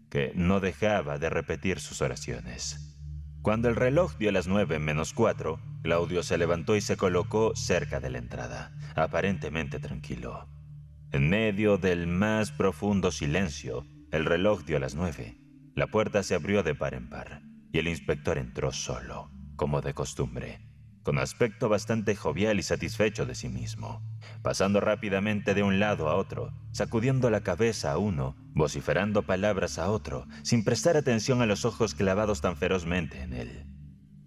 que no dejaba de repetir sus oraciones. Cuando el reloj dio las 9:04, Claudio se levantó y se colocó cerca de la entrada, aparentemente tranquilo. En medio del más profundo silencio, el reloj dio las 9. La puerta se abrió de par en par, y el inspector entró solo, como de costumbre, con aspecto bastante jovial y satisfecho de sí mismo, pasando rápidamente de un lado a otro, sacudiendo la cabeza a uno, vociferando palabras a otro, sin prestar atención a los ojos clavados tan ferozmente en él.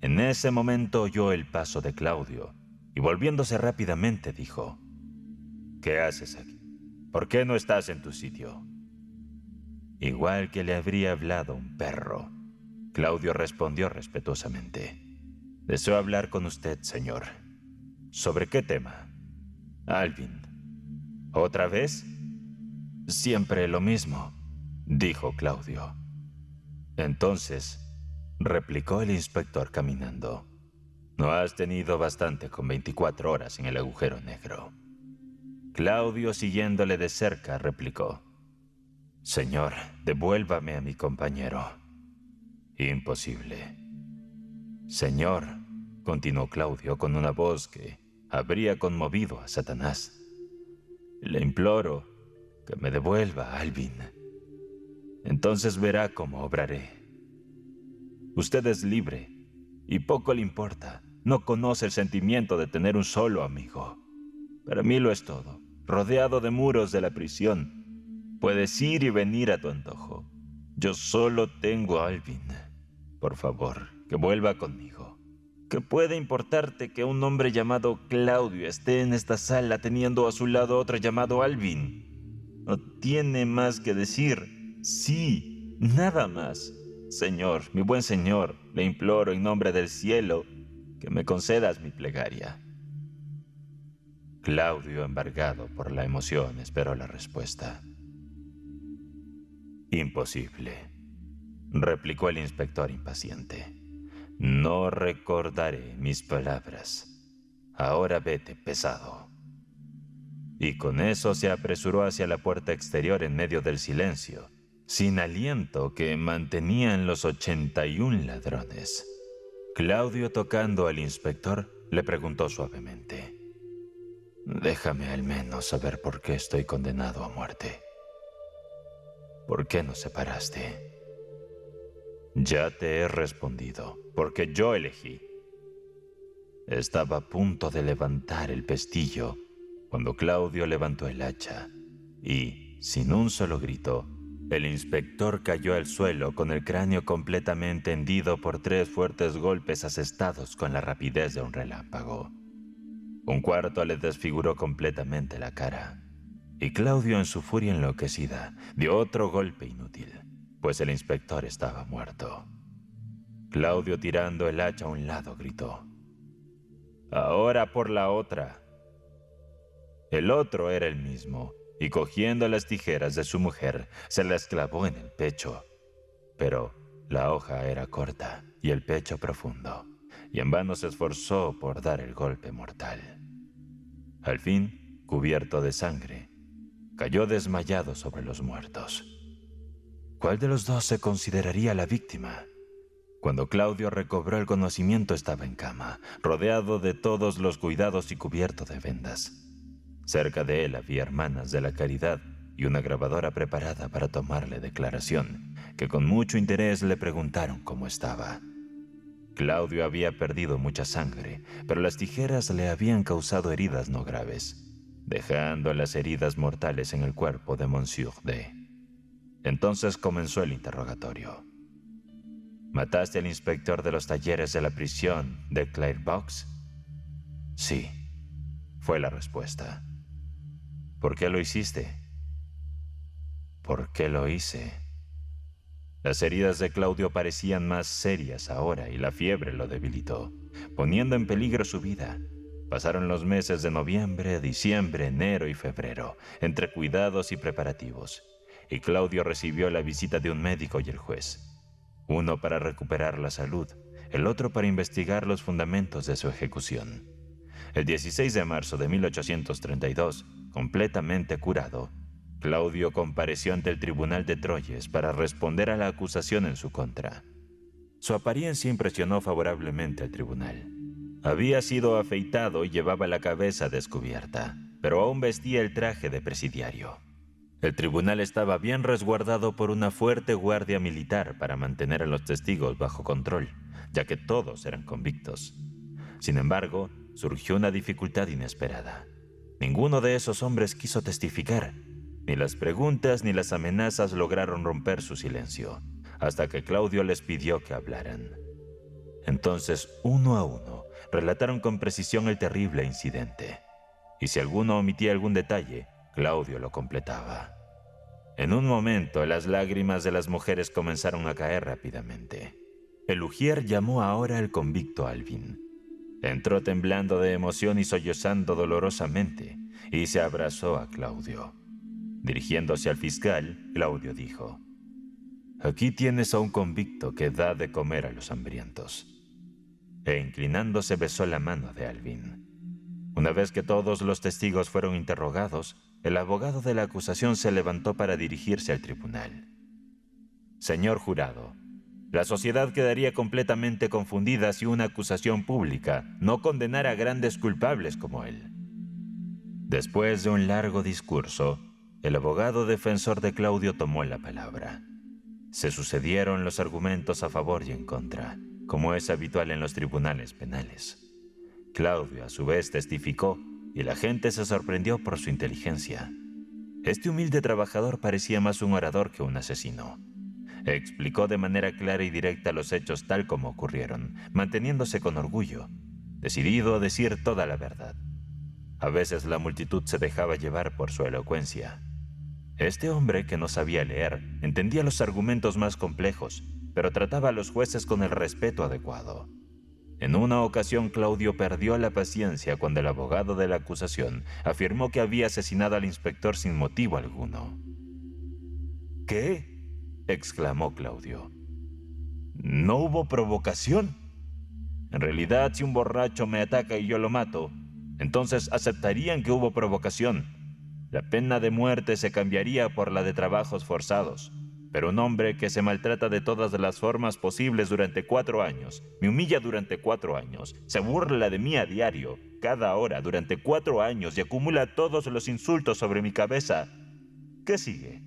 En ese momento oyó el paso de Claudio, y volviéndose rápidamente dijo: «¿Qué haces aquí? ¿Por qué no estás en tu sitio?». Igual que le habría hablado un perro, Claudio respondió respetuosamente: «Deseo hablar con usted, señor». «¿Sobre qué tema?». «Alvin». «¿Otra vez?». «Siempre lo mismo», dijo Claudio. «Entonces», replicó el inspector caminando, «no has tenido bastante con 24 horas en el agujero negro». Claudio, siguiéndole de cerca, replicó: «Señor, devuélvame a mi compañero». «Imposible». «Señor», continuó Claudio con una voz que habría conmovido a Satanás, «le imploro que me devuelva a Alvin. Entonces verá cómo obraré. Usted es libre y poco le importa. No conoce el sentimiento de tener un solo amigo. Para mí lo es todo. Rodeado de muros de la prisión, puedes ir y venir a tu antojo. Yo solo tengo a Alvin. Por favor, que vuelva conmigo. ¿Qué puede importarte que un hombre llamado Claudio esté en esta sala teniendo a su lado otro llamado Alvin? No tiene más que decir. Sí, nada más. Señor, mi buen señor, le imploro en nombre del cielo que me concedas mi plegaria». Claudio, embargado por la emoción, esperó la respuesta. «Imposible», replicó el inspector impaciente. «No recordaré mis palabras. Ahora vete, pesado». Y con eso se apresuró hacia la puerta exterior en medio del silencio, sin aliento que mantenían los 81 ladrones. Claudio, tocando al inspector, le preguntó suavemente: «Déjame al menos saber por qué estoy condenado a muerte. ¿Por qué nos separaste?». «Ya te he respondido, porque yo elegí». Estaba a punto de levantar el pestillo cuando Claudio levantó el hacha y, sin un solo grito, el inspector cayó al suelo con el cráneo completamente hendido por 3 fuertes golpes asestados con la rapidez de un relámpago. Un cuarto le desfiguró completamente la cara, y Claudio, en su furia enloquecida, dio otro golpe inútil, pues el inspector estaba muerto. Claudio, tirando el hacha a un lado, gritó: «Ahora por la otra». El otro era el mismo, y cogiendo las tijeras de su mujer, se las clavó en el pecho. Pero la hoja era corta y el pecho profundo, y en vano se esforzó por dar el golpe mortal. Al fin, cubierto de sangre, cayó desmayado sobre los muertos. ¿Cuál de los dos se consideraría la víctima? Cuando Claudio recobró el conocimiento, estaba en cama, rodeado de todos los cuidados y cubierto de vendas. Cerca de él había hermanas de la caridad y una grabadora preparada para tomarle declaración, que con mucho interés le preguntaron cómo estaba. Claudio había perdido mucha sangre, pero las tijeras le habían causado heridas no graves, dejando las heridas mortales en el cuerpo de Monsieur D. Entonces comenzó el interrogatorio. ¿Mataste al inspector de los talleres de la prisión de Clairvaux? Sí, fue la respuesta. ¿Por qué lo hiciste? ¿Por qué lo hice? Las heridas de Claudio parecían más serias ahora y la fiebre lo debilitó, poniendo en peligro su vida. Pasaron los meses de noviembre, diciembre, enero y febrero, entre cuidados y preparativos, y Claudio recibió la visita de un médico y el juez. Uno para recuperar la salud, el otro para investigar los fundamentos de su ejecución. El 16 de marzo de 1832, completamente curado, Claudio compareció ante el tribunal de Troyes para responder a la acusación en su contra. Su apariencia impresionó favorablemente al tribunal. Había sido afeitado y llevaba la cabeza descubierta, pero aún vestía el traje de presidiario. El tribunal estaba bien resguardado por una fuerte guardia militar para mantener a los testigos bajo control, ya que todos eran convictos. Sin embargo, surgió una dificultad inesperada. Ninguno de esos hombres quiso testificar. Ni las preguntas ni las amenazas lograron romper su silencio, hasta que Claudio les pidió que hablaran. Entonces, uno a uno, relataron con precisión el terrible incidente. Y si alguno omitía algún detalle, Claudio lo completaba. En un momento, las lágrimas de las mujeres comenzaron a caer rápidamente. El ujier llamó ahora al convicto Alvin. Entró temblando de emoción y sollozando dolorosamente, y se abrazó a Claudio. Dirigiéndose al fiscal, Claudio dijo: «Aquí tienes a un convicto que da de comer a los hambrientos». E inclinándose besó la mano de Alvin. Una vez que todos los testigos fueron interrogados, el abogado de la acusación se levantó para dirigirse al tribunal. «Señor jurado, la sociedad quedaría completamente confundida si una acusación pública no condenara a grandes culpables como él». Después de un largo discurso, el abogado defensor de Claudio tomó la palabra. Se sucedieron los argumentos a favor y en contra, como es habitual en los tribunales penales. Claudio, a su vez, testificó, y la gente se sorprendió por su inteligencia. Este humilde trabajador parecía más un orador que un asesino. Explicó de manera clara y directa los hechos tal como ocurrieron, manteniéndose con orgullo, decidido a decir toda la verdad. A veces la multitud se dejaba llevar por su elocuencia. Este hombre, que no sabía leer, entendía los argumentos más complejos, pero trataba a los jueces con el respeto adecuado. En una ocasión, Claudio perdió la paciencia cuando el abogado de la acusación afirmó que había asesinado al inspector sin motivo alguno. «¿Qué?», exclamó Claudio. «¿No hubo provocación? En realidad, si un borracho me ataca y yo lo mato, entonces aceptarían que hubo provocación. La pena de muerte se cambiaría por la de trabajos forzados. Pero un hombre que se maltrata de todas las formas posibles durante 4 años, me humilla durante 4 años, se burla de mí a diario, cada hora, durante 4 años y acumula todos los insultos sobre mi cabeza. ¿Qué sigue?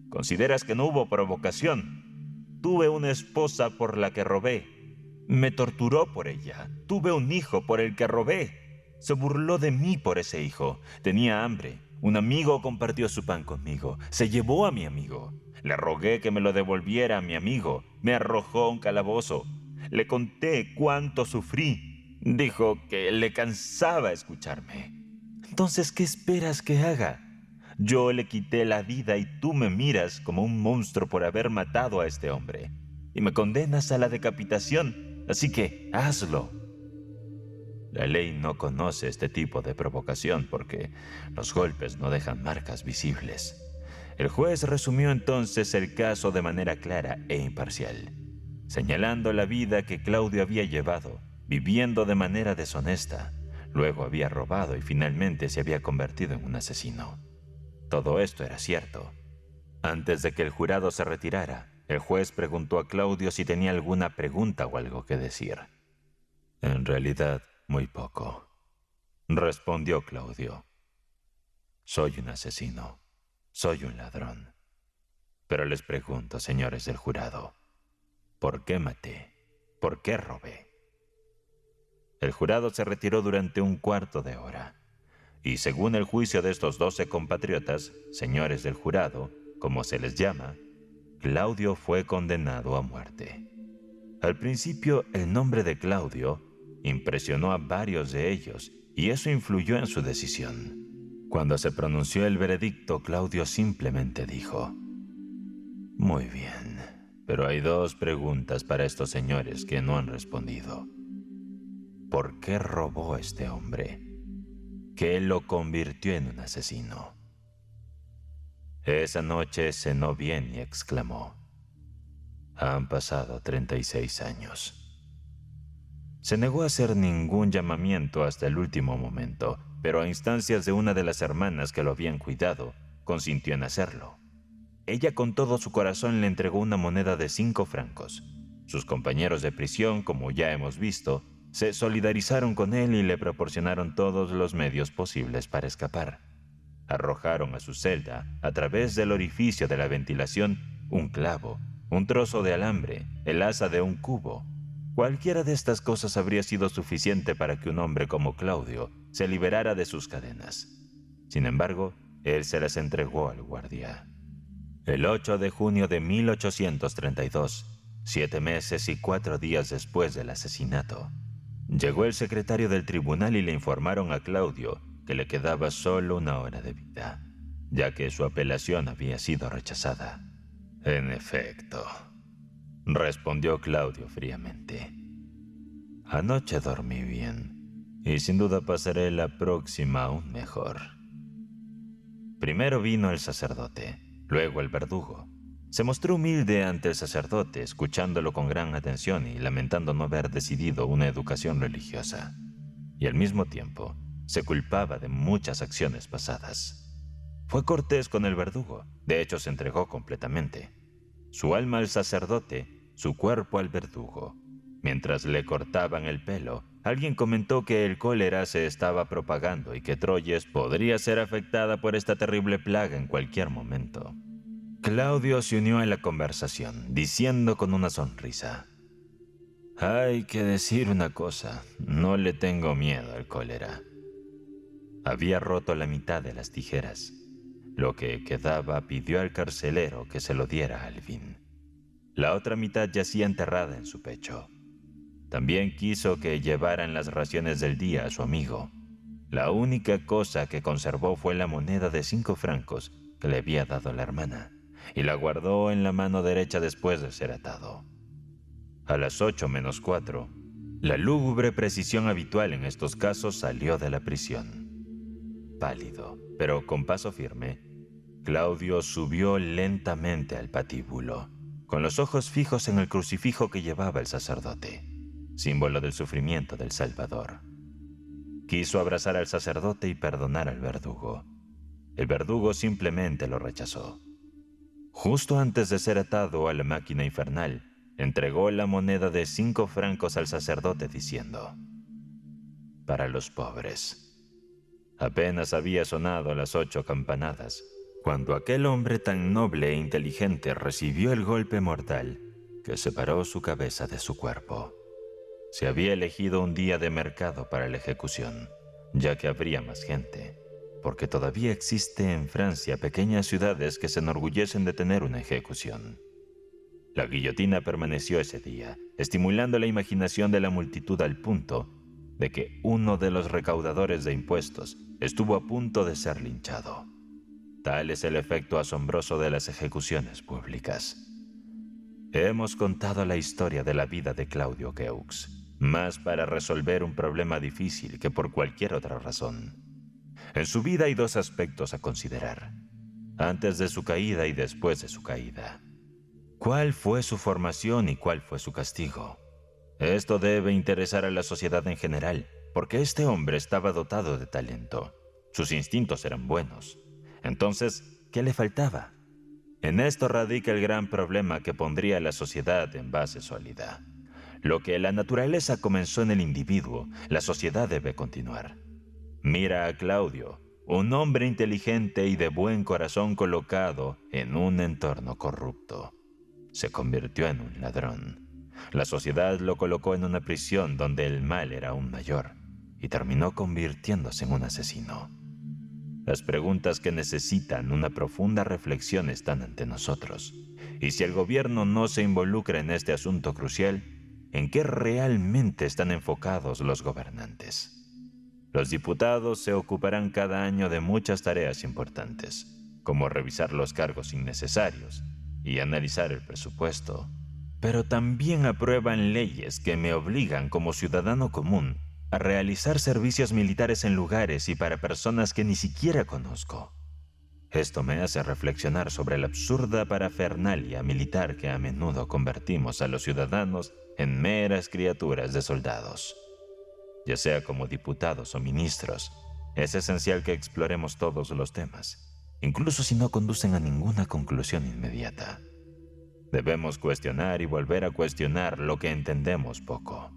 ¿Consideras que no hubo provocación? Tuve una esposa por la que robé. Me torturó por ella. Tuve un hijo por el que robé. Se burló de mí por ese hijo. Tenía hambre. Un amigo compartió su pan conmigo. Se llevó a mi amigo. Le rogué que me lo devolviera a mi amigo. Me arrojó a un calabozo. Le conté cuánto sufrí. Dijo que le cansaba escucharme. Entonces, ¿qué esperas que haga? Yo le quité la vida y tú me miras como un monstruo por haber matado a este hombre. y me condenas a la decapitación, así que hazlo. La ley no conoce este tipo de provocación porque los golpes no dejan marcas visibles. El juez resumió entonces el caso de manera clara e imparcial, señalando la vida que Claudio había llevado, viviendo de manera deshonesta. Luego había robado y finalmente se había convertido en un asesino. Todo esto era cierto. Antes de que el jurado se retirara, el juez preguntó a Claudio si tenía alguna pregunta o algo que decir. En realidad, muy poco, respondió Claudio. Soy un asesino, soy un ladrón. Pero les pregunto, señores del jurado, ¿por qué maté? ¿Por qué robé? El jurado se retiró durante un cuarto de hora, y según el juicio de estos 12 compatriotas, señores del jurado, como se les llama, Claudio fue condenado a muerte. Al principio, el nombre de Claudio impresionó a varios de ellos, y eso influyó en su decisión. Cuando se pronunció el veredicto, Claudio simplemente dijo: «Muy bien, pero hay 2 preguntas para estos señores que no han respondido. ¿Por qué robó este hombre? ¿Qué lo convirtió en un asesino?». Esa noche cenó bien y exclamó: «Han pasado 36 años». Se negó a hacer ningún llamamiento hasta el último momento, pero a instancias de una de las hermanas que lo habían cuidado, consintió en hacerlo. Ella con todo su corazón le entregó una moneda de 5 francos. Sus compañeros de prisión, como ya hemos visto, se solidarizaron con él y le proporcionaron todos los medios posibles para escapar. Arrojaron a su celda, a través del orificio de la ventilación, un clavo, un trozo de alambre, el asa de un cubo. Cualquiera de estas cosas habría sido suficiente para que un hombre como Claudio se liberara de sus cadenas. Sin embargo, él se las entregó al guardia. El 8 de junio de 1832, 7 meses y 4 días después del asesinato, llegó el secretario del tribunal y le informaron a Claudio que le quedaba solo 1 hora de vida, ya que su apelación había sido rechazada. «En efecto», respondió Claudio fríamente. «Anoche dormí bien, y sin duda pasaré la próxima aún mejor». Primero vino el sacerdote, luego el verdugo. Se mostró humilde ante el sacerdote, escuchándolo con gran atención y lamentando no haber decidido una educación religiosa. Y al mismo tiempo, se culpaba de muchas acciones pasadas. Fue cortés con el verdugo, de hecho se entregó completamente. Su alma al sacerdote, su cuerpo al verdugo. Mientras le cortaban el pelo, alguien comentó que el cólera se estaba propagando y que Troyes podría ser afectada por esta terrible plaga en cualquier momento. Claudio se unió a la conversación, diciendo con una sonrisa: «Hay que decir una cosa, no le tengo miedo al cólera». Había roto la mitad de las tijeras. Lo que quedaba pidió al carcelero que se lo diera a Alvin. La otra mitad yacía enterrada en su pecho. También quiso que llevaran las raciones del día a su amigo. La única cosa que conservó fue la moneda de 5 francos que le había dado la hermana, y la guardó en la mano derecha después de ser atado. A las 8 menos 4, la lúgubre precisión habitual en estos casos salió de la prisión. Pálido, pero con paso firme, Claudio subió lentamente al patíbulo, con los ojos fijos en el crucifijo que llevaba el sacerdote, símbolo del sufrimiento del Salvador. Quiso abrazar al sacerdote y perdonar al verdugo. El verdugo simplemente lo rechazó. Justo antes de ser atado a la máquina infernal, entregó la moneda de 5 francos al sacerdote diciendo: «Para los pobres». Apenas había sonado las 8 campanadas, cuando aquel hombre tan noble e inteligente recibió el golpe mortal que separó su cabeza de su cuerpo. Se había elegido un día de mercado para la ejecución, ya que habría más gente, porque todavía existe en Francia pequeñas ciudades que se enorgullecen de tener una ejecución. La guillotina permaneció ese día, estimulando la imaginación de la multitud al punto de que uno de los recaudadores de impuestos estuvo a punto de ser linchado. Tal es el efecto asombroso de las ejecuciones públicas. Hemos contado la historia de la vida de Claudio Geux, más para resolver un problema difícil que por cualquier otra razón. En su vida hay dos aspectos a considerar, antes de su caída y después de su caída. ¿Cuál fue su formación y cuál fue su castigo? Esto debe interesar a la sociedad en general, porque este hombre estaba dotado de talento. Sus instintos eran buenos. Entonces, ¿qué le faltaba? En esto radica el gran problema que pondría a la sociedad en base sólida. Lo que la naturaleza comenzó en el individuo, la sociedad debe continuar. Mira a Claudio, un hombre inteligente y de buen corazón colocado en un entorno corrupto. Se convirtió en un ladrón. La sociedad lo colocó en una prisión donde el mal era aún mayor y terminó convirtiéndose en un asesino. Las preguntas que necesitan una profunda reflexión están ante nosotros. Y si el gobierno no se involucra en este asunto crucial, ¿en qué realmente están enfocados los gobernantes? Los diputados se ocuparán cada año de muchas tareas importantes, como revisar los cargos innecesarios y analizar el presupuesto. Pero también aprueban leyes que me obligan como ciudadano común a realizar servicios militares en lugares y para personas que ni siquiera conozco. Esto me hace reflexionar sobre la absurda parafernalia militar que a menudo convertimos a los ciudadanos en meras criaturas de soldados. Ya sea como diputados o ministros, es esencial que exploremos todos los temas, incluso si no conducen a ninguna conclusión inmediata. Debemos cuestionar y volver a cuestionar lo que entendemos poco.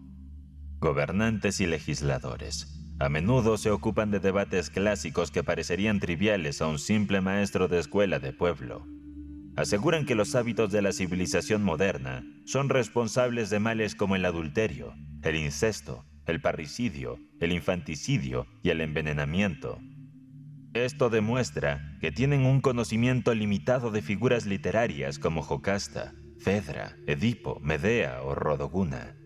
Gobernantes y legisladores a menudo se ocupan de debates clásicos que parecerían triviales a un simple maestro de escuela de pueblo. Aseguran que los hábitos de la civilización moderna son responsables de males como el adulterio, el incesto, el parricidio, el infanticidio y el envenenamiento. Esto demuestra que tienen un conocimiento limitado de figuras literarias como Jocasta, Fedra, Edipo, Medea o Rodoguna.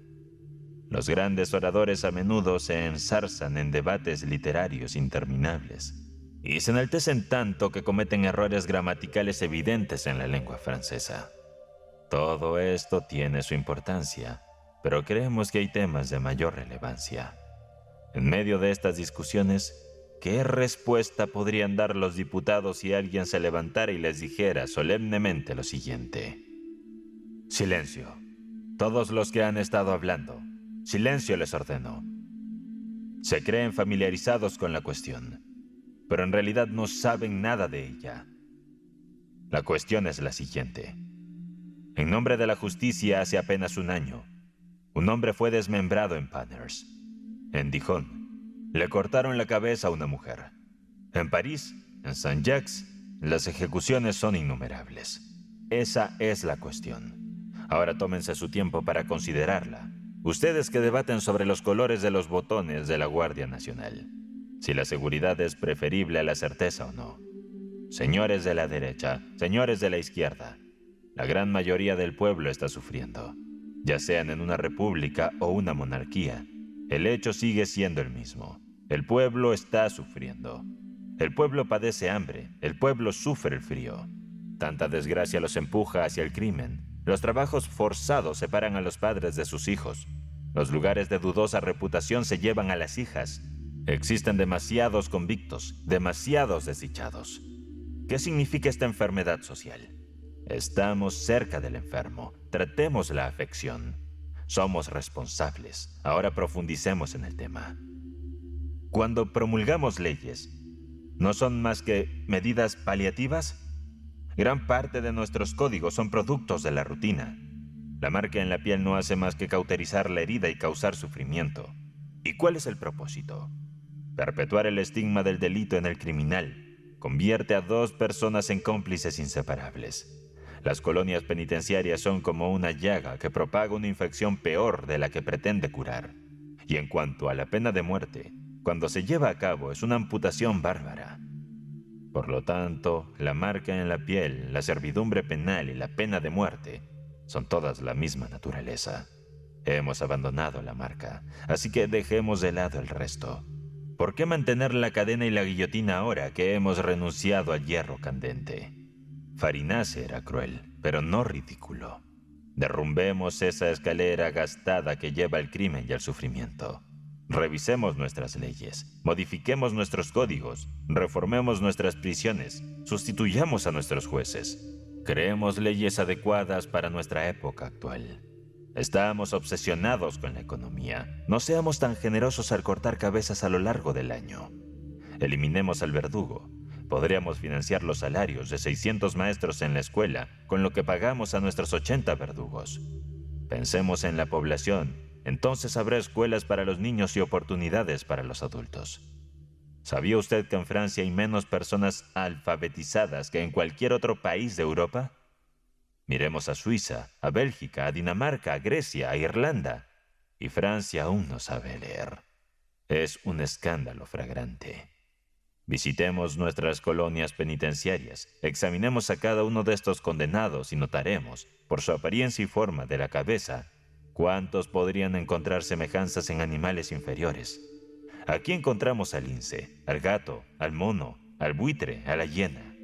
Los grandes oradores a menudo se ensarzan en debates literarios interminables y se enaltecen tanto que cometen errores gramaticales evidentes en la lengua francesa. Todo esto tiene su importancia, pero creemos que hay temas de mayor relevancia. En medio de estas discusiones, ¿qué respuesta podrían dar los diputados si alguien se levantara y les dijera solemnemente lo siguiente? Silencio. Todos los que han estado hablando. Silencio, les ordeno. Se creen familiarizados con la cuestión, pero en realidad no saben nada de ella. La cuestión es la siguiente. En nombre de la justicia, hace apenas un año, un hombre fue desmembrado en Panners. En Dijon, le cortaron la cabeza a una mujer. En París, en Saint-Jacques, las ejecuciones son innumerables. Esa es la cuestión. Ahora tómense su tiempo para considerarla. Ustedes que debaten sobre los colores de los botones de la Guardia Nacional, si la seguridad es preferible a la certeza o no. Señores de la derecha, señores de la izquierda, la gran mayoría del pueblo está sufriendo. Ya sean en una república o una monarquía, el hecho sigue siendo el mismo. El pueblo está sufriendo. El pueblo padece hambre, el pueblo sufre el frío. Tanta desgracia los empuja hacia el crimen. Los trabajos forzados separan a los padres de sus hijos. Los lugares de dudosa reputación se llevan a las hijas. Existen demasiados convictos, demasiados desdichados. ¿Qué significa esta enfermedad social? Estamos cerca del enfermo. Tratemos la afección. Somos responsables. Ahora profundicemos en el tema. Cuando promulgamos leyes, ¿no son más que medidas paliativas? Gran parte de nuestros códigos son productos de la rutina. La marca en la piel no hace más que cauterizar la herida y causar sufrimiento. ¿Y cuál es el propósito? Perpetuar el estigma del delito en el criminal. Convierte a dos personas en cómplices inseparables. Las colonias penitenciarias son como una llaga que propaga una infección peor de la que pretende curar. Y en cuanto a la pena de muerte, cuando se lleva a cabo es una amputación bárbara. Por lo tanto, la marca en la piel, la servidumbre penal y la pena de muerte son todas la misma naturaleza. Hemos abandonado la marca, así que dejemos de lado el resto. ¿Por qué mantener la cadena y la guillotina ahora que hemos renunciado al hierro candente? Farinace era cruel, pero no ridículo. Derrumbemos esa escalera gastada que lleva al crimen y al sufrimiento. Revisemos nuestras leyes, modifiquemos nuestros códigos, reformemos nuestras prisiones, sustituyamos a nuestros jueces. Creemos leyes adecuadas para nuestra época actual. Estamos obsesionados con la economía. No seamos tan generosos al cortar cabezas a lo largo del año. Eliminemos al verdugo. Podríamos financiar los salarios de 600 maestros en la escuela con lo que pagamos a nuestros 80 verdugos. Pensemos en la población, entonces habrá escuelas para los niños y oportunidades para los adultos. ¿Sabía usted que en Francia hay menos personas alfabetizadas que en cualquier otro país de Europa? Miremos a Suiza, a Bélgica, a Dinamarca, a Grecia, a Irlanda. Y Francia aún no sabe leer. Es un escándalo flagrante. Visitemos nuestras colonias penitenciarias, examinemos a cada uno de estos condenados y notaremos, por su apariencia y forma de la cabeza, cuántos podrían encontrar semejanzas en animales inferiores. Aquí encontramos al lince, al gato, al mono, al buitre, a la hiena.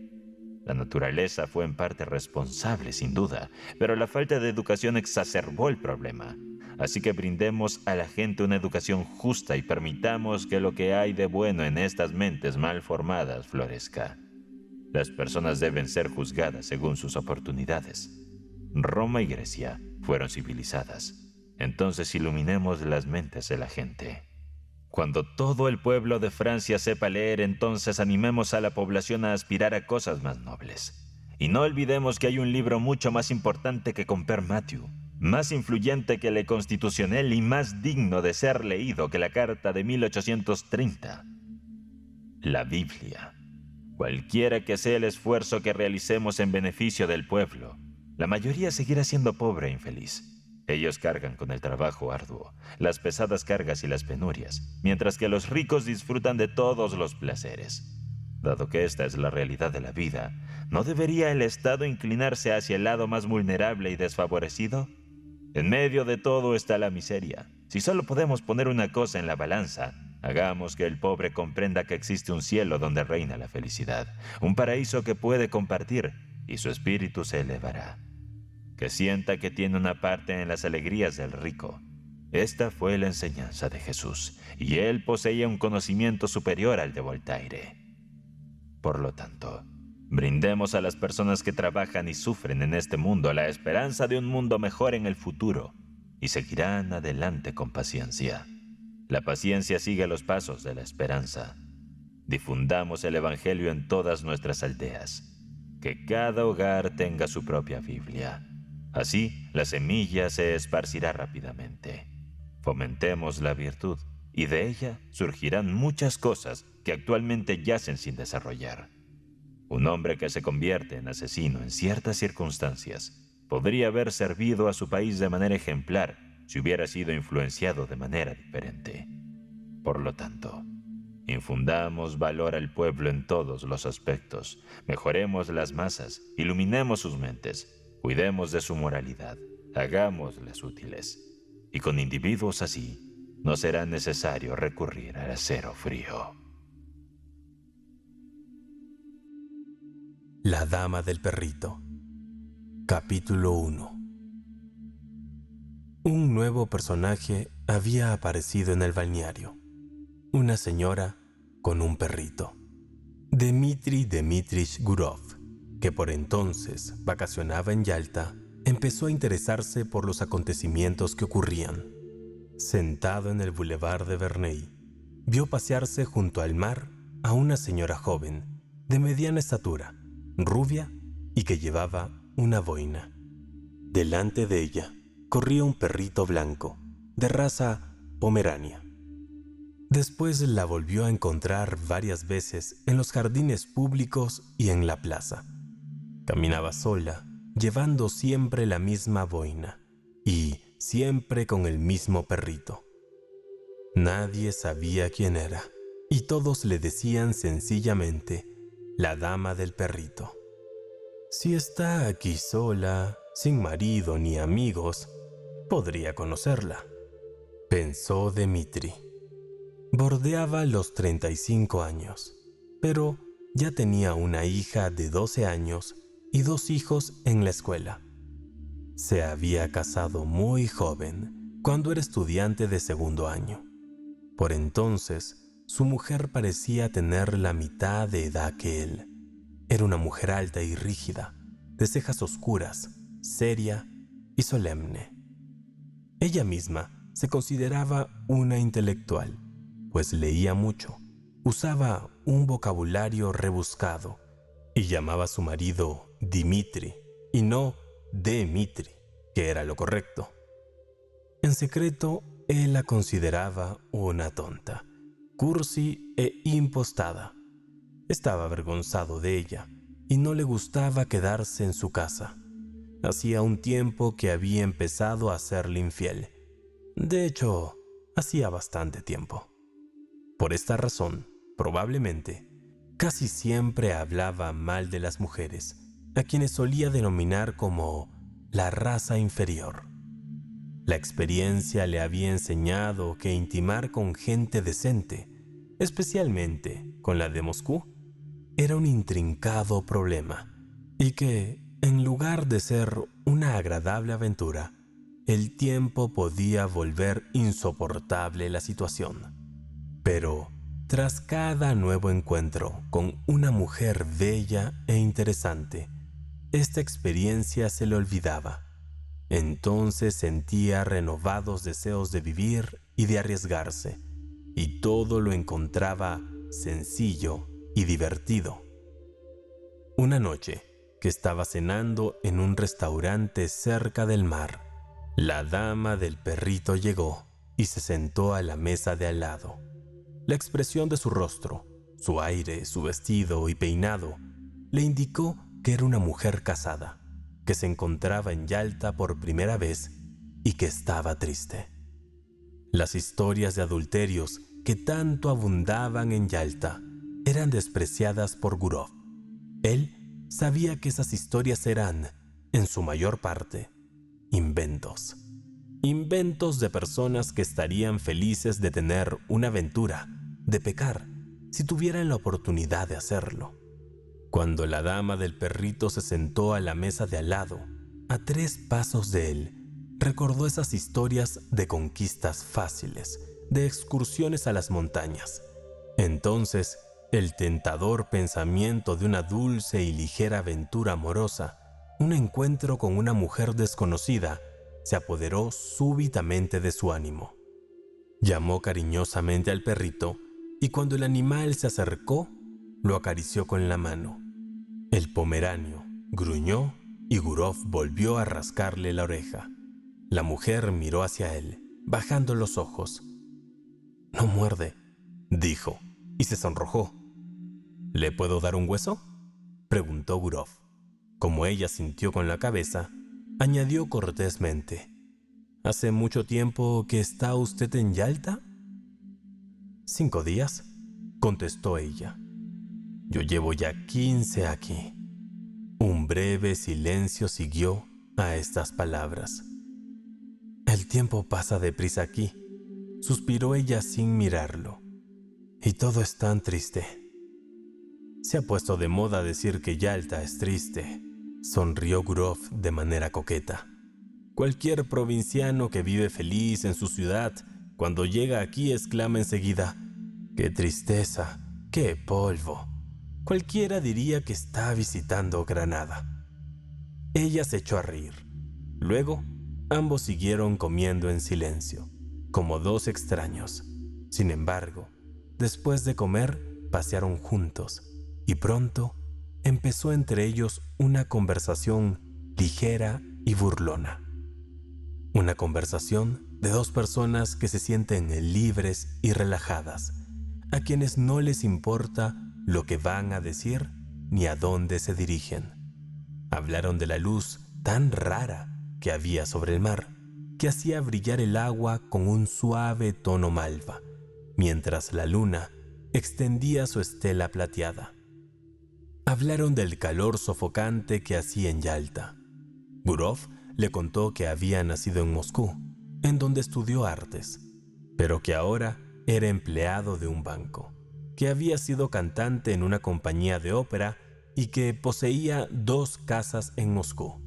La naturaleza fue en parte responsable, sin duda, pero la falta de educación exacerbó el problema. Así que brindemos a la gente una educación justa y permitamos que lo que hay de bueno en estas mentes mal formadas florezca. Las personas deben ser juzgadas según sus oportunidades. Roma y Grecia fueron civilizadas. Entonces iluminemos las mentes de la gente. Cuando todo el pueblo de Francia sepa leer, entonces animemos a la población a aspirar a cosas más nobles. Y no olvidemos que hay un libro mucho más importante que Compère Mathieu, más influyente que Le Constitutionnel y más digno de ser leído que la Carta de 1830. La Biblia. Cualquiera que sea el esfuerzo que realicemos en beneficio del pueblo, la mayoría seguirá siendo pobre e infeliz. Ellos cargan con el trabajo arduo, las pesadas cargas y las penurias, mientras que los ricos disfrutan de todos los placeres. Dado que esta es la realidad de la vida, ¿no debería el Estado inclinarse hacia el lado más vulnerable y desfavorecido? En medio de todo está la miseria. Si solo podemos poner una cosa en la balanza, hagamos que el pobre comprenda que existe un cielo donde reina la felicidad, un paraíso que puede compartir, y su espíritu se elevará. Que sienta que tiene una parte en las alegrías del rico. Esta fue la enseñanza de Jesús, y él poseía un conocimiento superior al de Voltaire. Por lo tanto, brindemos a las personas que trabajan y sufren en este mundo la esperanza de un mundo mejor en el futuro, y seguirán adelante con paciencia. La paciencia sigue los pasos de la esperanza. Difundamos el Evangelio en todas nuestras aldeas. Que cada hogar tenga su propia Biblia. Así, la semilla se esparcirá rápidamente. Fomentemos la virtud, y de ella surgirán muchas cosas que actualmente yacen sin desarrollar. Un hombre que se convierte en asesino en ciertas circunstancias podría haber servido a su país de manera ejemplar si hubiera sido influenciado de manera diferente. Por lo tanto, infundamos valor al pueblo en todos los aspectos, mejoremos las masas, iluminemos sus mentes, cuidemos de su moralidad, hagámosles útiles. Y con individuos así, no será necesario recurrir al acero frío. La Dama del Perrito. Capítulo 1. Un nuevo personaje había aparecido en el balneario. Una señora con un perrito. Dmitri Dmitrich Gurov, que por entonces vacacionaba en Yalta, empezó a interesarse por los acontecimientos que ocurrían. Sentado en el boulevard de Verneuil, vio pasearse junto al mar a una señora joven, de mediana estatura, rubia y que llevaba una boina. Delante de ella corría un perrito blanco, de raza pomerania. Después la volvió a encontrar varias veces en los jardines públicos y en la plaza. Caminaba sola, llevando siempre la misma boina y siempre con el mismo perrito. Nadie sabía quién era y todos le decían sencillamente la dama del perrito. Si está aquí sola, sin marido ni amigos, podría conocerla, pensó Dmitri. Bordeaba los 35 años, pero ya tenía una hija de 12 años y 2 hijos en la escuela. Se había casado muy joven, cuando era estudiante de segundo año. Por entonces, su mujer parecía tener la mitad de edad que él. Era una mujer alta y rígida, de cejas oscuras, seria y solemne. Ella misma se consideraba una intelectual, pues leía mucho, usaba un vocabulario rebuscado y llamaba a su marido Dimitri y no Demitri, que era lo correcto. En secreto, él la consideraba una tonta, cursi e impostada. Estaba avergonzado de ella y no le gustaba quedarse en su casa. Hacía un tiempo que había empezado a serle infiel. De hecho, hacía bastante tiempo. Por esta razón, probablemente, casi siempre hablaba mal de las mujeres, a quienes solía denominar como la raza inferior. La experiencia le había enseñado que intimar con gente decente, especialmente con la de Moscú, era un intrincado problema, y que, en lugar de ser una agradable aventura, el tiempo podía volver insoportable la situación. Pero, tras cada nuevo encuentro con una mujer bella e interesante, esta experiencia se le olvidaba. Entonces sentía renovados deseos de vivir y de arriesgarse, y todo lo encontraba sencillo y divertido. Una noche, que estaba cenando en un restaurante cerca del mar, la dama del perrito llegó y se sentó a la mesa de al lado. La expresión de su rostro, su aire, su vestido y peinado le indicó que era una mujer casada, que se encontraba en Yalta por primera vez y que estaba triste. Las historias de adulterios que tanto abundaban en Yalta eran despreciadas por Gurov. Él sabía que esas historias eran, en su mayor parte, inventos. Inventos de personas que estarían felices de tener una aventura, de pecar, si tuvieran la oportunidad de hacerlo. Cuando la dama del perrito se sentó a la mesa de al lado, a 3 pasos de él, recordó esas historias de conquistas fáciles, de excursiones a las montañas. Entonces, el tentador pensamiento de una dulce y ligera aventura amorosa, un encuentro con una mujer desconocida, se apoderó súbitamente de su ánimo. Llamó cariñosamente al perrito y cuando el animal se acercó, lo acarició con la mano. El pomeranio gruñó y Gurov volvió a rascarle la oreja. La mujer miró hacia él, bajando los ojos. «No muerde», dijo, y se sonrojó. «¿Le puedo dar un hueso?», preguntó Gurov. Como ella sintió con la cabeza, añadió cortésmente: «¿Hace mucho tiempo que está usted en Yalta?». «5 días», contestó ella. «Yo llevo ya 15 aquí». Un breve silencio siguió a estas palabras. «El tiempo pasa deprisa aquí», suspiró ella sin mirarlo. «Y todo es tan triste». «Se ha puesto de moda decir que Yalta es triste», sonrió Gurov de manera coqueta. «Cualquier provinciano que vive feliz en su ciudad, cuando llega aquí exclama enseguida: ¡qué tristeza! ¡Qué polvo!». Cualquiera diría que está visitando Granada». Ella se echó a reír. Luego, ambos siguieron comiendo en silencio, como 2 extraños. Sin embargo, después de comer, pasearon juntos, y pronto empezó entre ellos una conversación ligera y burlona. Una conversación de 2 personas que se sienten libres y relajadas, a quienes no les importa lo que van a decir ni a dónde se dirigen. Hablaron de la luz tan rara que había sobre el mar, que hacía brillar el agua con un suave tono malva, mientras la luna extendía su estela plateada. Hablaron del calor sofocante que hacía en Yalta. Gurov le contó que había nacido en Moscú, en donde estudió artes, pero que ahora era empleado de un banco, que había sido cantante en una compañía de ópera y que poseía 2 casas en Moscú.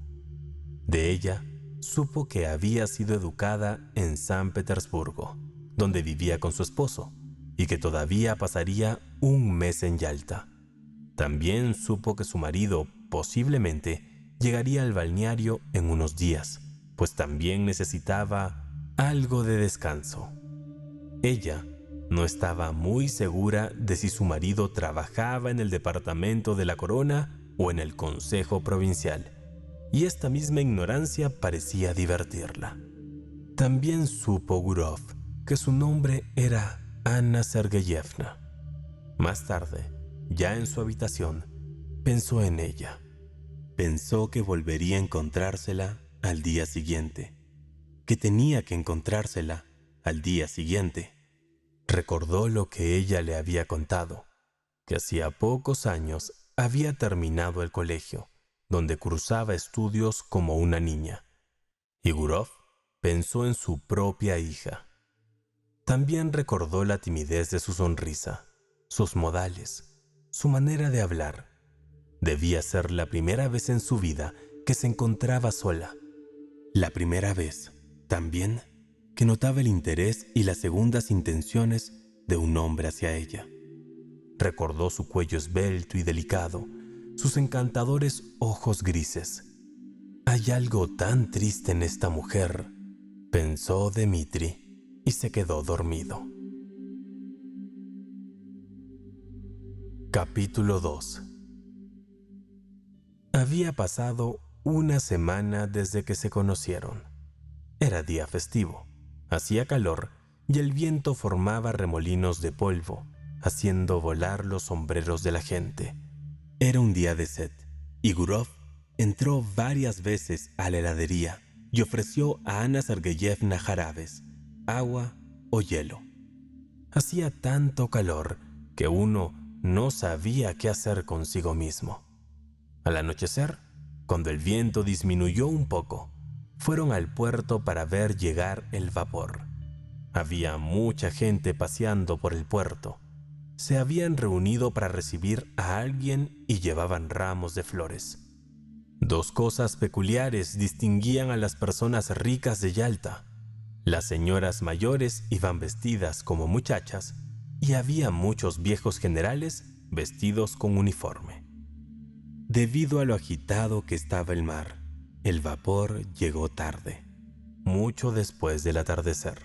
De ella supo que había sido educada en San Petersburgo, donde vivía con su esposo, y que todavía pasaría un mes en Yalta. También supo que su marido posiblemente llegaría al balneario en unos días, pues también necesitaba algo de descanso. Ella no estaba muy segura de si su marido trabajaba en el departamento de la Corona o en el Consejo Provincial, y esta misma ignorancia parecía divertirla. También supo Gurov que su nombre era Anna Sergeyevna. Más tarde, ya en su habitación, pensó en ella. Pensó que volvería a encontrársela al día siguiente, que tenía que encontrársela al día siguiente. Recordó lo que ella le había contado, que hacía pocos años había terminado el colegio, donde cursaba estudios como una niña. Y Gurov pensó en su propia hija. También recordó la timidez de su sonrisa, sus modales, su manera de hablar. Debía ser la primera vez en su vida que se encontraba sola. La primera vez, también, que notaba el interés y las segundas intenciones de un hombre hacia ella. Recordó su cuello esbelto y delicado, sus encantadores ojos grises. «Hay algo tan triste en esta mujer», pensó Dmitri, y se quedó dormido. Capítulo 2. Había pasado una semana desde que se conocieron. Era día festivo, hacía calor y el viento formaba remolinos de polvo, haciendo volar los sombreros de la gente. Era un día de sed, y Gurov entró varias veces a la heladería y ofreció a Anna Sergeyevna jarabes, agua o hielo. Hacía tanto calor que uno no sabía qué hacer consigo mismo. Al anochecer, cuando el viento disminuyó un poco, fueron al puerto para ver llegar el vapor. Había mucha gente paseando por el puerto. Se habían reunido para recibir a alguien y llevaban ramos de flores. Dos cosas peculiares distinguían a las personas ricas de Yalta. Las señoras mayores iban vestidas como muchachas y había muchos viejos generales vestidos con uniforme. Debido a lo agitado que estaba el mar, el vapor llegó tarde, mucho después del atardecer.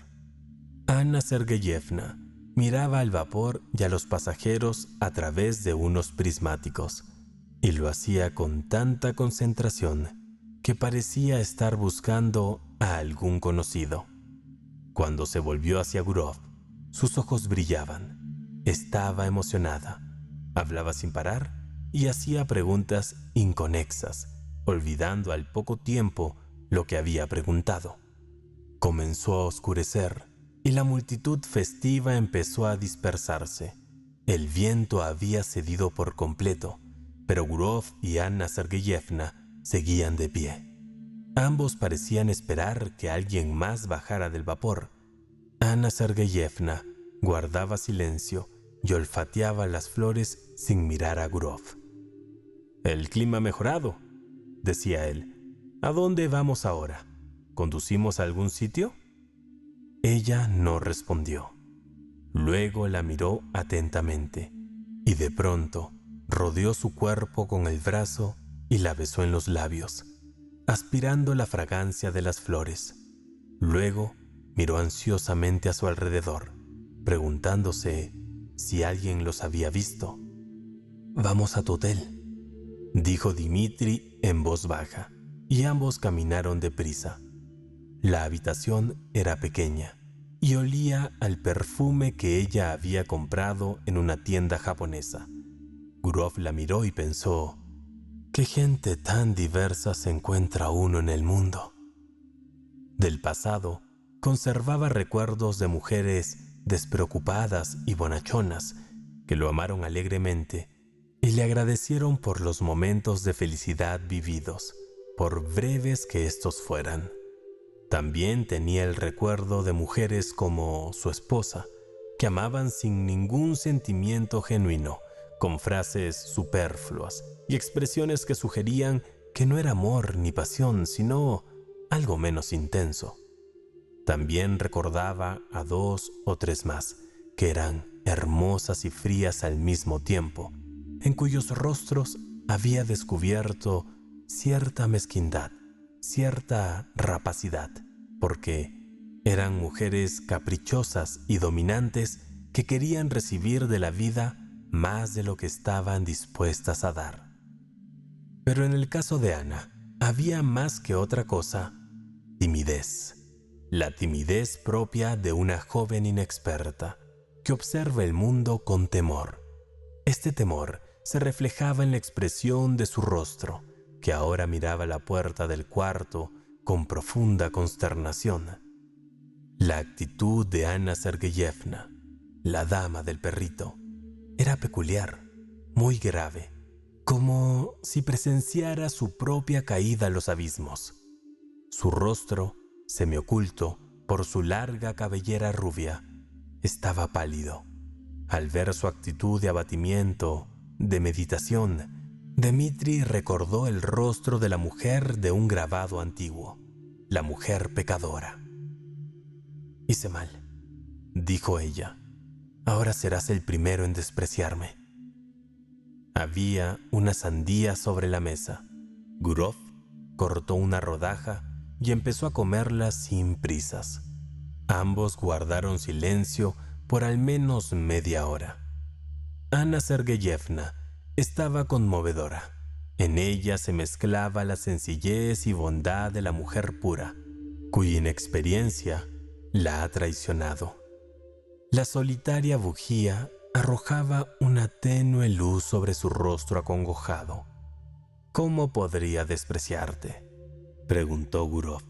Anna Sergeyevna miraba al vapor y a los pasajeros a través de unos prismáticos, y lo hacía con tanta concentración que parecía estar buscando a algún conocido. Cuando se volvió hacia Gurov, sus ojos brillaban. Estaba emocionada, hablaba sin parar y hacía preguntas inconexas, olvidando al poco tiempo lo que había preguntado. Comenzó a oscurecer y la multitud festiva empezó a dispersarse. El viento había cedido por completo, pero Gurov y Anna Sergeyevna seguían de pie. Ambos parecían esperar que alguien más bajara del vapor. Anna Sergeyevna guardaba silencio y olfateaba las flores sin mirar a Gurov. «El clima ha mejorado», decía él. «¿A dónde vamos ahora? ¿Conducimos a algún sitio?» Ella no respondió. Luego la miró atentamente y de pronto rodeó su cuerpo con el brazo y la besó en los labios, aspirando la fragancia de las flores. Luego miró ansiosamente a su alrededor, preguntándose si alguien los había visto. «Vamos a tu hotel», dijo Dmitri en voz baja, y ambos caminaron deprisa. La habitación era pequeña y olía al perfume que ella había comprado en una tienda japonesa. Gurov la miró y pensó: «¿Qué gente tan diversa se encuentra uno en el mundo?». Del pasado conservaba recuerdos de mujeres despreocupadas y bonachonas que lo amaron alegremente y le agradecieron por los momentos de felicidad vividos, por breves que estos fueran. También tenía el recuerdo de mujeres como su esposa, que amaban sin ningún sentimiento genuino, con frases superfluas y expresiones que sugerían que no era amor ni pasión, sino algo menos intenso. También recordaba a 2 o 3 más, que eran hermosas y frías al mismo tiempo, en cuyos rostros había descubierto cierta mezquindad, cierta rapacidad, porque eran mujeres caprichosas y dominantes que querían recibir de la vida más de lo que estaban dispuestas a dar. Pero en el caso de Ana, había más que otra cosa: timidez. La timidez propia de una joven inexperta, que observa el mundo con temor. Este temor se reflejaba en la expresión de su rostro, que ahora miraba la puerta del cuarto con profunda consternación. La actitud de Ana Sergeyevna, la dama del perrito, era peculiar, muy grave, como si presenciara su propia caída a los abismos. Su rostro, semioculto por su larga cabellera rubia, estaba pálido. Al ver su actitud de abatimiento, de meditación, Dmitri recordó el rostro de la mujer de un grabado antiguo, la mujer pecadora. «Hice mal», dijo ella. «Ahora serás el primero en despreciarme». Había una sandía sobre la mesa. Gurov cortó una rodaja y empezó a comerla sin prisas. Ambos guardaron silencio por al menos media hora. Ana Sergeyevna estaba conmovedora. En ella se mezclaba la sencillez y bondad de la mujer pura, cuya inexperiencia la ha traicionado. La solitaria bujía arrojaba una tenue luz sobre su rostro acongojado. «¿Cómo podría despreciarte?», preguntó Gurov.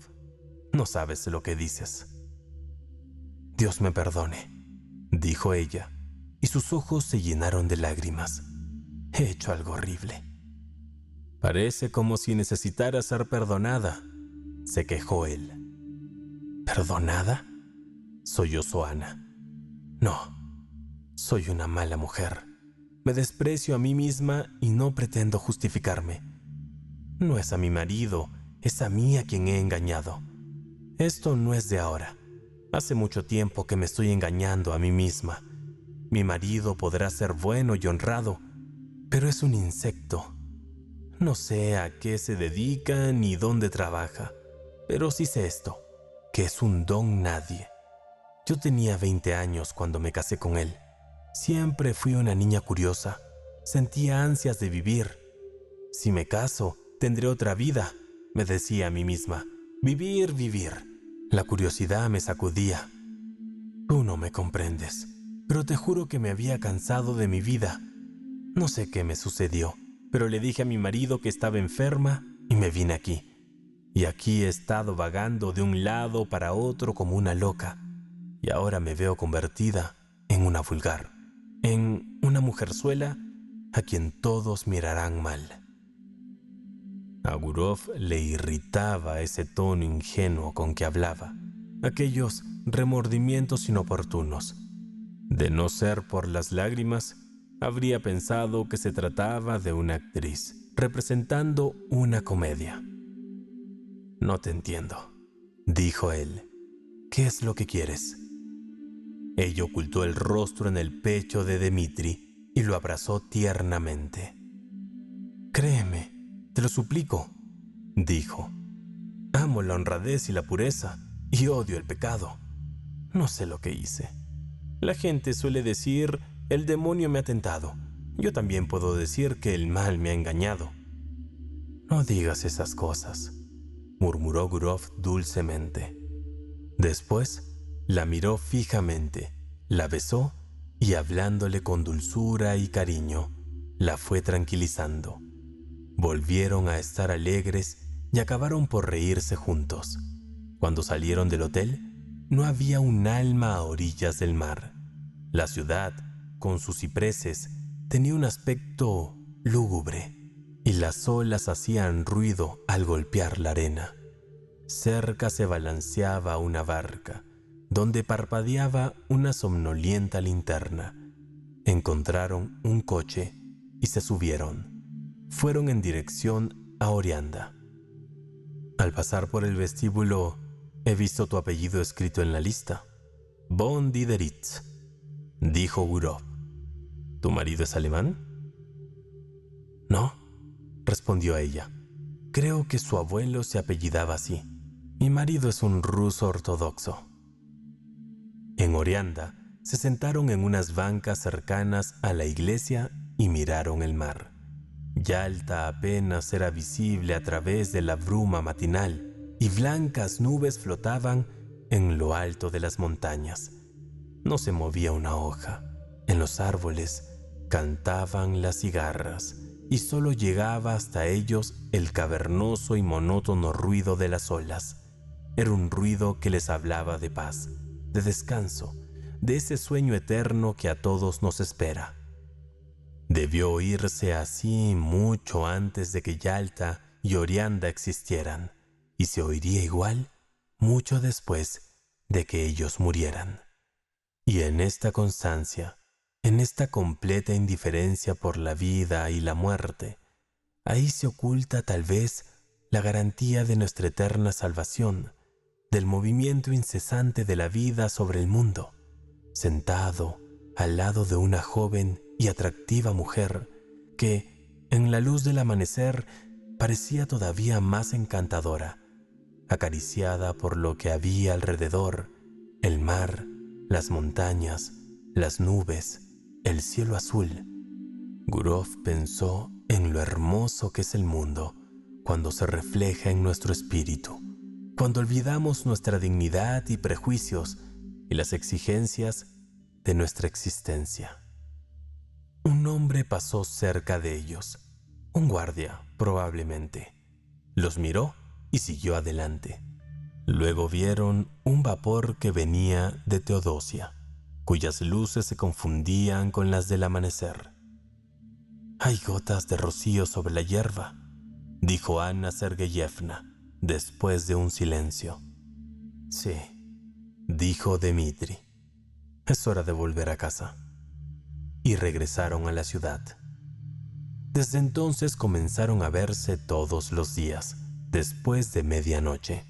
«No sabes lo que dices». «Dios me perdone», dijo ella, y sus ojos se llenaron de lágrimas. «He hecho algo horrible». «Parece como si necesitara ser perdonada», se quejó él. «¿Perdonada?», sollozó Ana. «No, soy una mala mujer. Me desprecio a mí misma y no pretendo justificarme. No es a mi marido, es a mí a quien he engañado. Esto no es de ahora. Hace mucho tiempo que me estoy engañando a mí misma. Mi marido podrá ser bueno y honrado, pero es un insecto. No sé a qué se dedica ni dónde trabaja, pero sí sé esto, que es un don nadie. Yo tenía 20 años cuando me casé con él. Siempre fui una niña curiosa. Sentía ansias de vivir. Si me caso, tendré otra vida, me decía a mí misma. Vivir, vivir. La curiosidad me sacudía. Tú no me comprendes, pero te juro que me había cansado de mi vida. No sé qué me sucedió, pero le dije a mi marido que estaba enferma y me vine aquí. Y aquí he estado vagando de un lado para otro como una loca. Y ahora me veo convertida en una vulgar, en una mujerzuela a quien todos mirarán mal. A Gurov le irritaba ese tono ingenuo con que hablaba, aquellos remordimientos inoportunos. De no ser por las lágrimas, habría pensado que se trataba de una actriz representando una comedia. «No te entiendo», dijo él. «¿Qué es lo que quieres?». Ella ocultó el rostro en el pecho de Dmitri y lo abrazó tiernamente. «Créeme, te lo suplico», dijo. «Amo la honradez y la pureza y odio el pecado. No sé lo que hice. La gente suele decir, el demonio me ha tentado. Yo también puedo decir que el mal me ha engañado». «No digas esas cosas», murmuró Gurov dulcemente. Después la miró fijamente, la besó y, hablándole con dulzura y cariño, la fue tranquilizando. Volvieron a estar alegres y acabaron por reírse juntos. Cuando salieron del hotel, no había un alma a orillas del mar. La ciudad, con sus cipreses, tenía un aspecto lúgubre y las olas hacían ruido al golpear la arena. Cerca se balanceaba una barca, donde parpadeaba una somnolienta linterna. Encontraron un coche y se subieron. Fueron en dirección a Orianda. Al pasar por el vestíbulo, he visto tu apellido escrito en la lista. Von Dideritz, dijo Gurov. ¿Tu marido es alemán? No, respondió ella. Creo que su abuelo se apellidaba así. Mi marido es un ruso ortodoxo. En Orianda se sentaron en unas bancas cercanas a la iglesia y miraron el mar. Yalta apenas era visible a través de la bruma matinal y blancas nubes flotaban en lo alto de las montañas. No se movía una hoja. En los árboles cantaban las cigarras y solo llegaba hasta ellos el cavernoso y monótono ruido de las olas. Era un ruido que les hablaba de paz, de descanso, de ese sueño eterno que a todos nos espera. Debió oírse así mucho antes de que Yalta y Orianda existieran, y se oiría igual mucho después de que ellos murieran. Y en esta constancia, en esta completa indiferencia por la vida y la muerte, ahí se oculta tal vez la garantía de nuestra eterna salvación, del movimiento incesante de la vida sobre el mundo, sentado al lado de una joven y atractiva mujer que, en la luz del amanecer, parecía todavía más encantadora, acariciada por lo que había alrededor, el mar, las montañas, las nubes, el cielo azul. Gurov pensó en lo hermoso que es el mundo cuando se refleja en nuestro espíritu, cuando olvidamos nuestra dignidad y prejuicios y las exigencias de nuestra existencia. Un hombre pasó cerca de ellos, un guardia, probablemente. Los miró y siguió adelante. Luego vieron un vapor que venía de Teodosia, cuyas luces se confundían con las del amanecer. «Hay gotas de rocío sobre la hierba», dijo Anna Sergeyevna, después de un silencio. «Sí», dijo Dmitri. «Es hora de volver a casa». Y regresaron a la ciudad. Desde entonces comenzaron a verse todos los días, después de medianoche.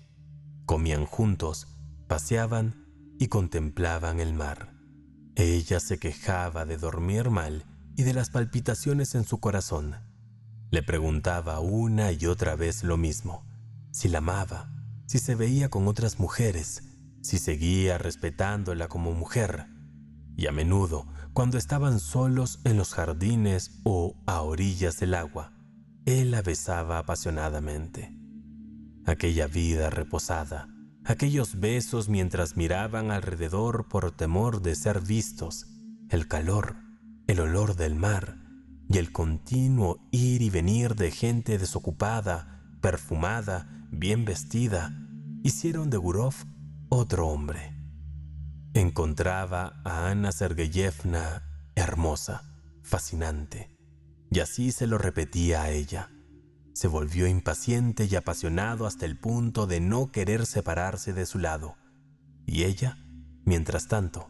Comían juntos, paseaban y contemplaban el mar. Ella se quejaba de dormir mal y de las palpitaciones en su corazón. Le preguntaba una y otra vez lo mismo: si la amaba, si se veía con otras mujeres, si seguía respetándola como mujer. Y a menudo, cuando estaban solos en los jardines o a orillas del agua, él la besaba apasionadamente. Aquella vida reposada, aquellos besos mientras miraban alrededor por temor de ser vistos, el calor, el olor del mar y el continuo ir y venir de gente desocupada, perfumada, bien vestida, hicieron de Gurov otro hombre. Encontraba a Anna Sergeyevna hermosa, fascinante, y así se lo repetía a ella. Se volvió impaciente y apasionado hasta el punto de no querer separarse de su lado. Y ella, mientras tanto,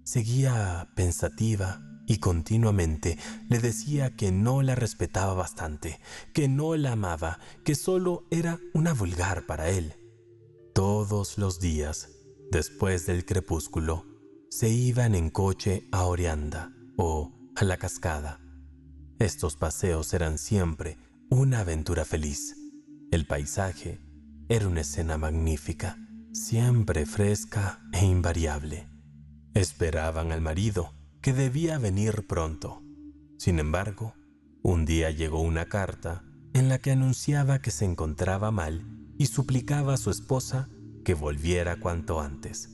seguía pensativa y continuamente le decía que no la respetaba bastante, que no la amaba, que solo era una vulgar para él. Todos los días, después del crepúsculo, se iban en coche a Orianda o a la cascada. Estos paseos eran siempre una aventura feliz. El paisaje era una escena magnífica, siempre fresca e invariable. Esperaban al marido, que debía venir pronto. Sin embargo, un día llegó una carta en la que anunciaba que se encontraba mal y suplicaba a su esposa que volviera cuanto antes.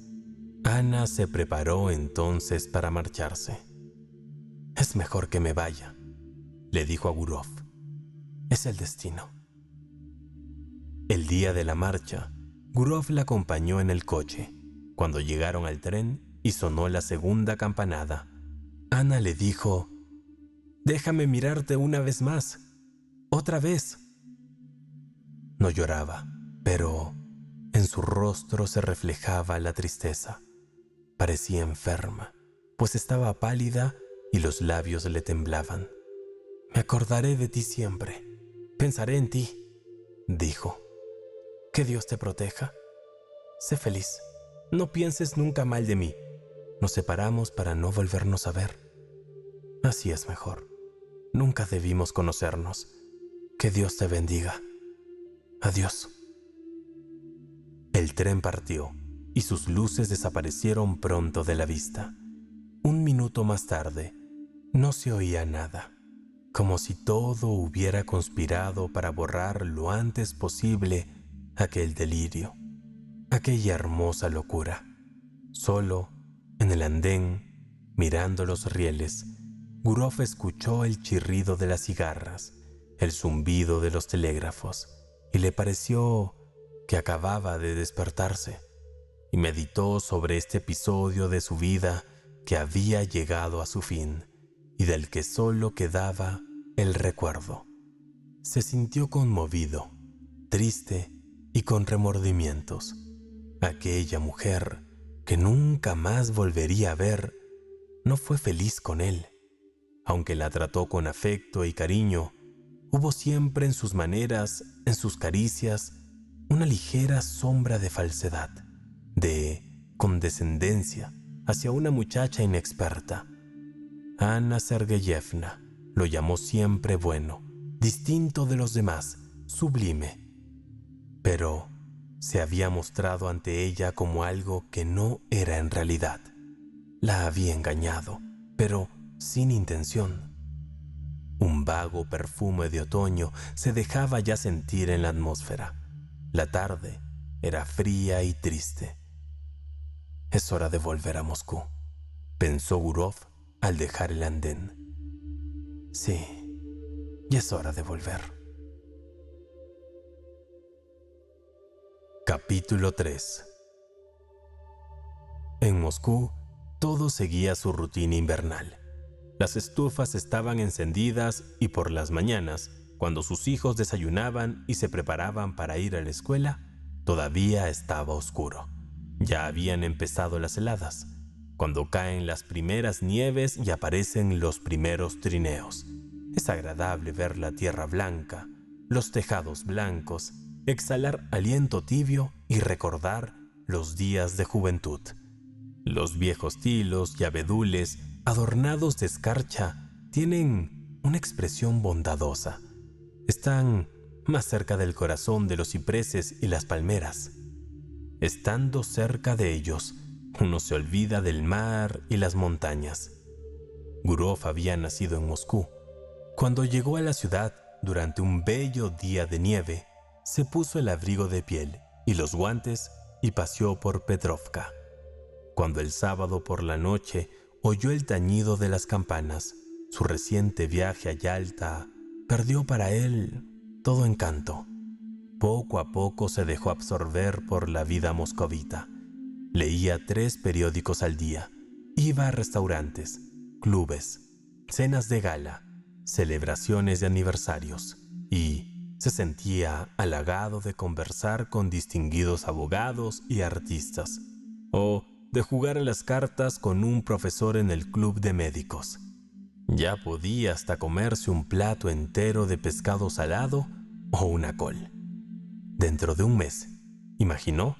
Anna se preparó entonces para marcharse. «Es mejor que me vaya», le dijo a Gurov. «Es el destino». El día de la marcha, Gurov la acompañó en el coche. Cuando llegaron al tren y sonó la segunda campanada, Anna le dijo: «Déjame mirarte una vez más. Otra vez». No lloraba, pero en su rostro se reflejaba la tristeza. Parecía enferma, pues estaba pálida y los labios le temblaban. «Me acordaré de ti siempre. Pensaré en ti», dijo. Que Dios te proteja. Sé feliz. No pienses nunca mal de mí. Nos separamos para no volvernos a ver. Así es mejor. Nunca debimos conocernos. Que Dios te bendiga. Adiós. El tren partió y sus luces desaparecieron pronto de la vista. Un minuto más tarde, no se oía nada, como si todo hubiera conspirado para borrar lo antes posible aquel delirio, aquella hermosa locura. Solo, en el andén, mirando los rieles, Gurov escuchó el chirrido de las cigarras, el zumbido de los telégrafos, y le pareció que acababa de despertarse, y meditó sobre este episodio de su vida que había llegado a su fin y del que solo quedaba el recuerdo. Se sintió conmovido, triste y con remordimientos. Aquella mujer que nunca más volvería a ver no fue feliz con él. Aunque la trató con afecto y cariño, hubo siempre en sus maneras, en sus caricias, una ligera sombra de falsedad, de condescendencia hacia una muchacha inexperta. Anna Sergeyevna lo llamó siempre bueno, distinto de los demás, sublime. Pero se había mostrado ante ella como algo que no era en realidad. La había engañado, pero sin intención. Un vago perfume de otoño se dejaba ya sentir en la atmósfera. La tarde era fría y triste. Es hora de volver a Moscú, pensó Gurov al dejar el andén. Sí, ya es hora de volver. Capítulo 3. En Moscú, todo seguía su rutina invernal. Las estufas estaban encendidas y por las mañanas, cuando sus hijos desayunaban y se preparaban para ir a la escuela, todavía estaba oscuro. Ya habían empezado las heladas, cuando caen las primeras nieves y aparecen los primeros trineos. Es agradable ver la tierra blanca, los tejados blancos, exhalar aliento tibio y recordar los días de juventud. Los viejos tilos y abedules, adornados de escarcha, tienen una expresión bondadosa. Están más cerca del corazón de los cipreses y las palmeras. Estando cerca de ellos, uno se olvida del mar y las montañas. Gurov había nacido en Moscú. Cuando llegó a la ciudad durante un bello día de nieve, se puso el abrigo de piel y los guantes y paseó por Petrovka. Cuando el sábado por la noche oyó el tañido de las campanas, su reciente viaje a Yalta perdió para él todo encanto. Poco a poco se dejó absorber por la vida moscovita. Leía 3 periódicos al día, iba a restaurantes, clubes, cenas de gala, celebraciones de aniversarios y se sentía halagado de conversar con distinguidos abogados y artistas o de jugar a las cartas con un profesor en el club de médicos. Ya podía hasta comerse un plato entero de pescado salado o una col. Dentro de un mes, imaginó,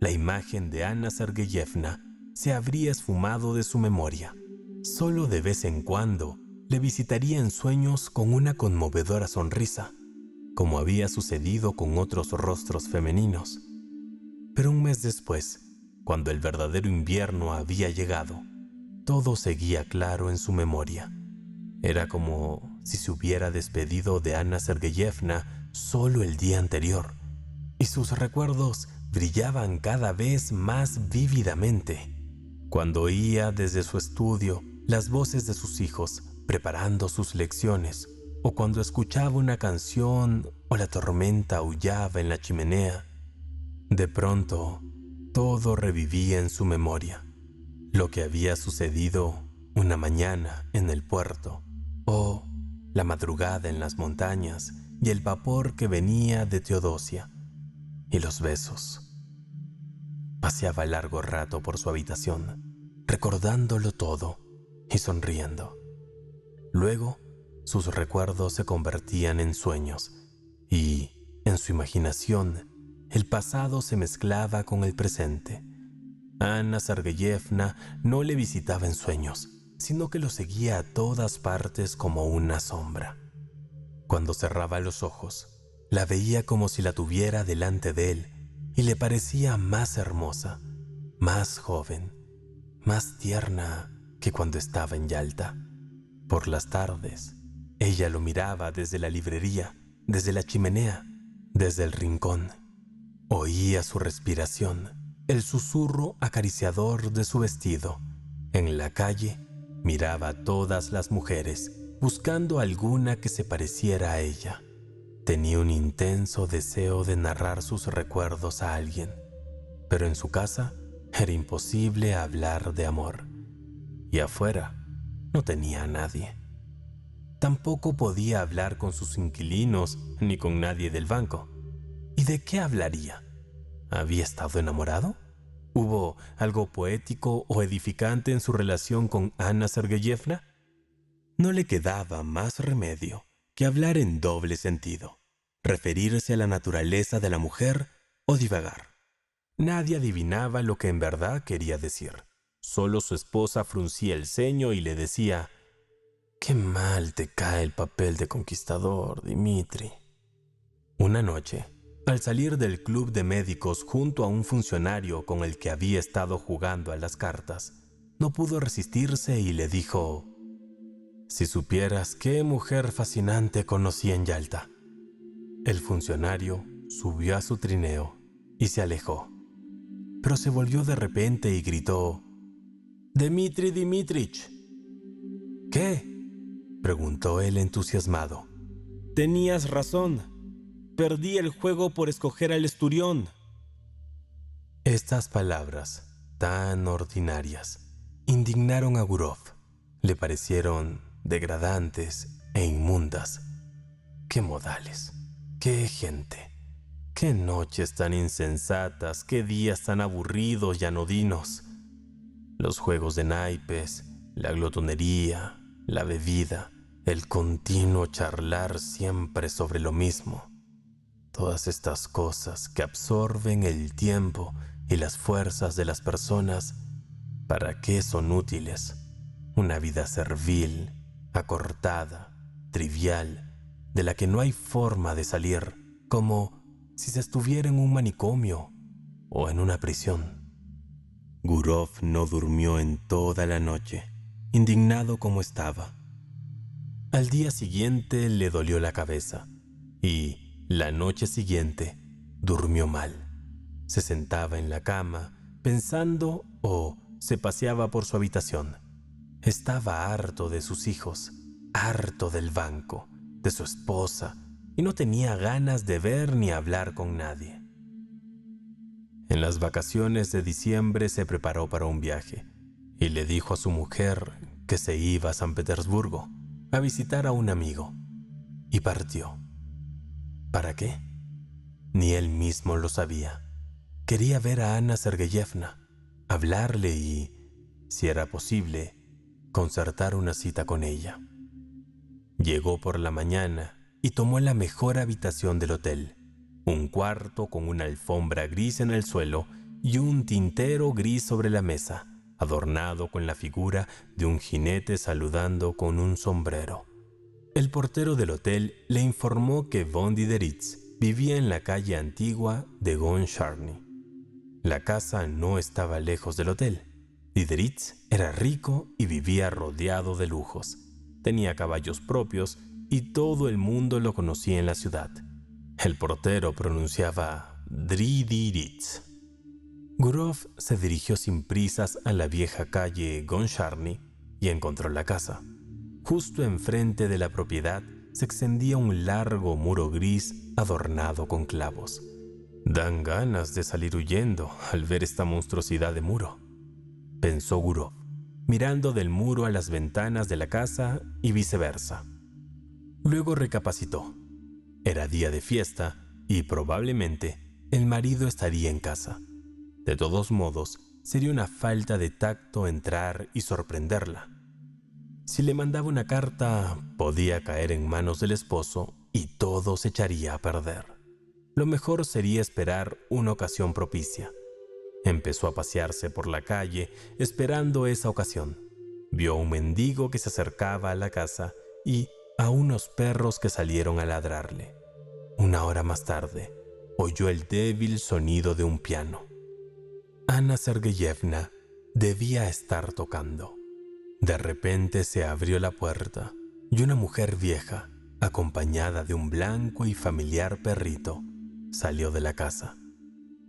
la imagen de Anna Sergeyevna se habría esfumado de su memoria. Solo de vez en cuando le visitaría en sueños con una conmovedora sonrisa, como había sucedido con otros rostros femeninos. Pero un mes después, cuando el verdadero invierno había llegado, todo seguía claro en su memoria. Era como si se hubiera despedido de Anna Sergeyevna solo el día anterior, y sus recuerdos brillaban cada vez más vívidamente. Cuando oía desde su estudio las voces de sus hijos preparando sus lecciones, o cuando escuchaba una canción o la tormenta aullaba en la chimenea, de pronto todo revivía en su memoria. Lo que había sucedido una mañana en el puerto, o la madrugada en las montañas, y el vapor que venía de Teodosia, y los besos. Paseaba largo rato por su habitación, recordándolo todo y sonriendo. Luego, sus recuerdos se convertían en sueños, y en su imaginación el pasado se mezclaba con el presente. Anna Sergeyevna no le visitaba en sueños, sino que lo seguía a todas partes como una sombra. Cuando cerraba los ojos, la veía como si la tuviera delante de él y le parecía más hermosa, más joven, más tierna que cuando estaba en Yalta. Por las tardes, ella lo miraba desde la librería, desde la chimenea, desde el rincón. Oía su respiración, el susurro acariciador de su vestido. En la calle, miraba a todas las mujeres, buscando alguna que se pareciera a ella. Tenía un intenso deseo de narrar sus recuerdos a alguien, pero en su casa era imposible hablar de amor. Y afuera no tenía a nadie. Tampoco podía hablar con sus inquilinos ni con nadie del banco. ¿Y de qué hablaría? ¿Había estado enamorado? ¿Hubo algo poético o edificante en su relación con Anna Sergeyevna? No le quedaba más remedio que hablar en doble sentido, referirse a la naturaleza de la mujer o divagar. Nadie adivinaba lo que en verdad quería decir. Solo su esposa fruncía el ceño y le decía: «Qué mal te cae el papel de conquistador, Dimitri». Una noche, al salir del club de médicos junto a un funcionario con el que había estado jugando a las cartas, no pudo resistirse y le dijo: «Si supieras qué mujer fascinante conocí en Yalta». El funcionario subió a su trineo y se alejó, pero se volvió de repente y gritó: «Dmitri Dmitrich». «¿Qué?», preguntó él entusiasmado. «Tenías razón. Perdí el juego por escoger al esturión». Estas palabras, tan ordinarias, indignaron a Gurov. Le parecieron degradantes e inmundas. ¡Qué modales! ¡Qué gente! ¡Qué noches tan insensatas! ¡Qué días tan aburridos y anodinos! Los juegos de naipes, la glotonería, la bebida, el continuo charlar siempre sobre lo mismo. Todas estas cosas que absorben el tiempo y las fuerzas de las personas, ¿para qué son útiles? Una vida servil, acortada, trivial, de la que no hay forma de salir, como si se estuviera en un manicomio o en una prisión. Gurov no durmió en toda la noche, indignado como estaba. Al día siguiente le dolió la cabeza y la noche siguiente durmió mal. Se sentaba en la cama pensando o se paseaba por su habitación. Estaba harto de sus hijos, harto del banco, de su esposa, y no tenía ganas de ver ni hablar con nadie. En las vacaciones de diciembre se preparó para un viaje y le dijo a su mujer que se iba a San Petersburgo a visitar a un amigo, y partió. ¿Para qué? Ni él mismo lo sabía. Quería ver a Anna Sergeyevna, hablarle y, si era posible, concertar una cita con ella. Llegó por la mañana y tomó la mejor habitación del hotel, un cuarto con una alfombra gris en el suelo y un tintero gris sobre la mesa, adornado con la figura de un jinete saludando con un sombrero. El portero del hotel le informó que von Dideritz vivía en la calle antigua de Gonchar-ny. La casa no estaba lejos del hotel. Dideritz era rico y vivía rodeado de lujos. Tenía caballos propios y todo el mundo lo conocía en la ciudad. El portero pronunciaba Dridiritz. Gurov se dirigió sin prisas a la vieja calle Gonchar-ny y encontró la casa. Justo enfrente de la propiedad se extendía un largo muro gris adornado con clavos. «Dan ganas de salir huyendo al ver esta monstruosidad de muro», pensó Gurov, mirando del muro a las ventanas de la casa y viceversa. Luego recapacitó. Era día de fiesta y probablemente el marido estaría en casa. De todos modos, sería una falta de tacto entrar y sorprenderla. Si le mandaba una carta, podía caer en manos del esposo y todo se echaría a perder. lo mejor sería esperar una ocasión propicia. Empezó a pasearse por la calle esperando esa ocasión. Vio a un mendigo que se acercaba a la casa y a unos perros que salieron a ladrarle. Una hora más tarde, oyó el débil sonido de un piano. Ana Sergeyevna debía estar tocando. De repente se abrió la puerta y una mujer vieja, acompañada de un blanco y familiar perrito, salió de la casa.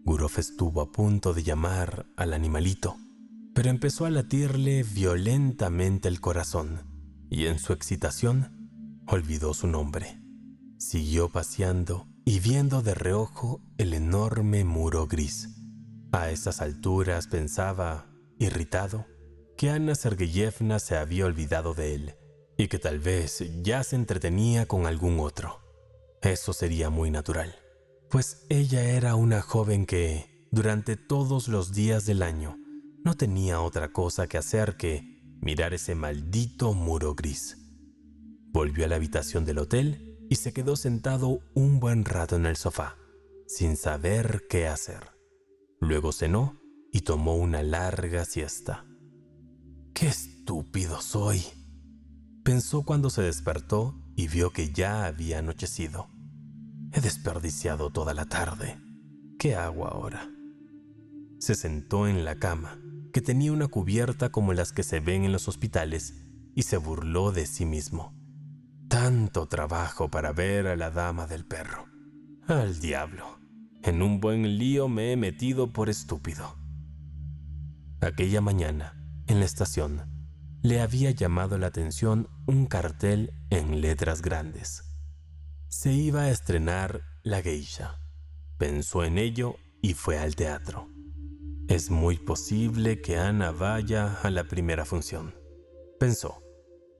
Gurov estuvo a punto de llamar al animalito, pero empezó a latirle violentamente el corazón y en su excitación olvidó su nombre. Siguió paseando y viendo de reojo el enorme muro gris. A esas alturas pensaba, irritado, que Ana Sergeyevna se había olvidado de él y que tal vez ya se entretenía con algún otro. Eso sería muy natural, pues ella era una joven que, durante todos los días del año, no tenía otra cosa que hacer que mirar ese maldito muro gris. Volvió a la habitación del hotel y se quedó sentado un buen rato en el sofá, sin saber qué hacer. Luego cenó y tomó una larga siesta. ¡Qué estúpido soy!, pensó cuando se despertó y vio que ya había anochecido. He desperdiciado toda la tarde. ¿Qué hago ahora? Se sentó en la cama, que tenía una cubierta como las que se ven en los hospitales, y se burló de sí mismo. Tanto trabajo para ver a la dama del perro. ¡Al diablo! En un buen lío me he metido por estúpido. Aquella mañana, en la estación, le había llamado la atención un cartel en letras grandes. Se iba a estrenar La Geisha. Pensó en ello y fue al teatro. Es muy posible que Ana vaya a la primera función, pensó.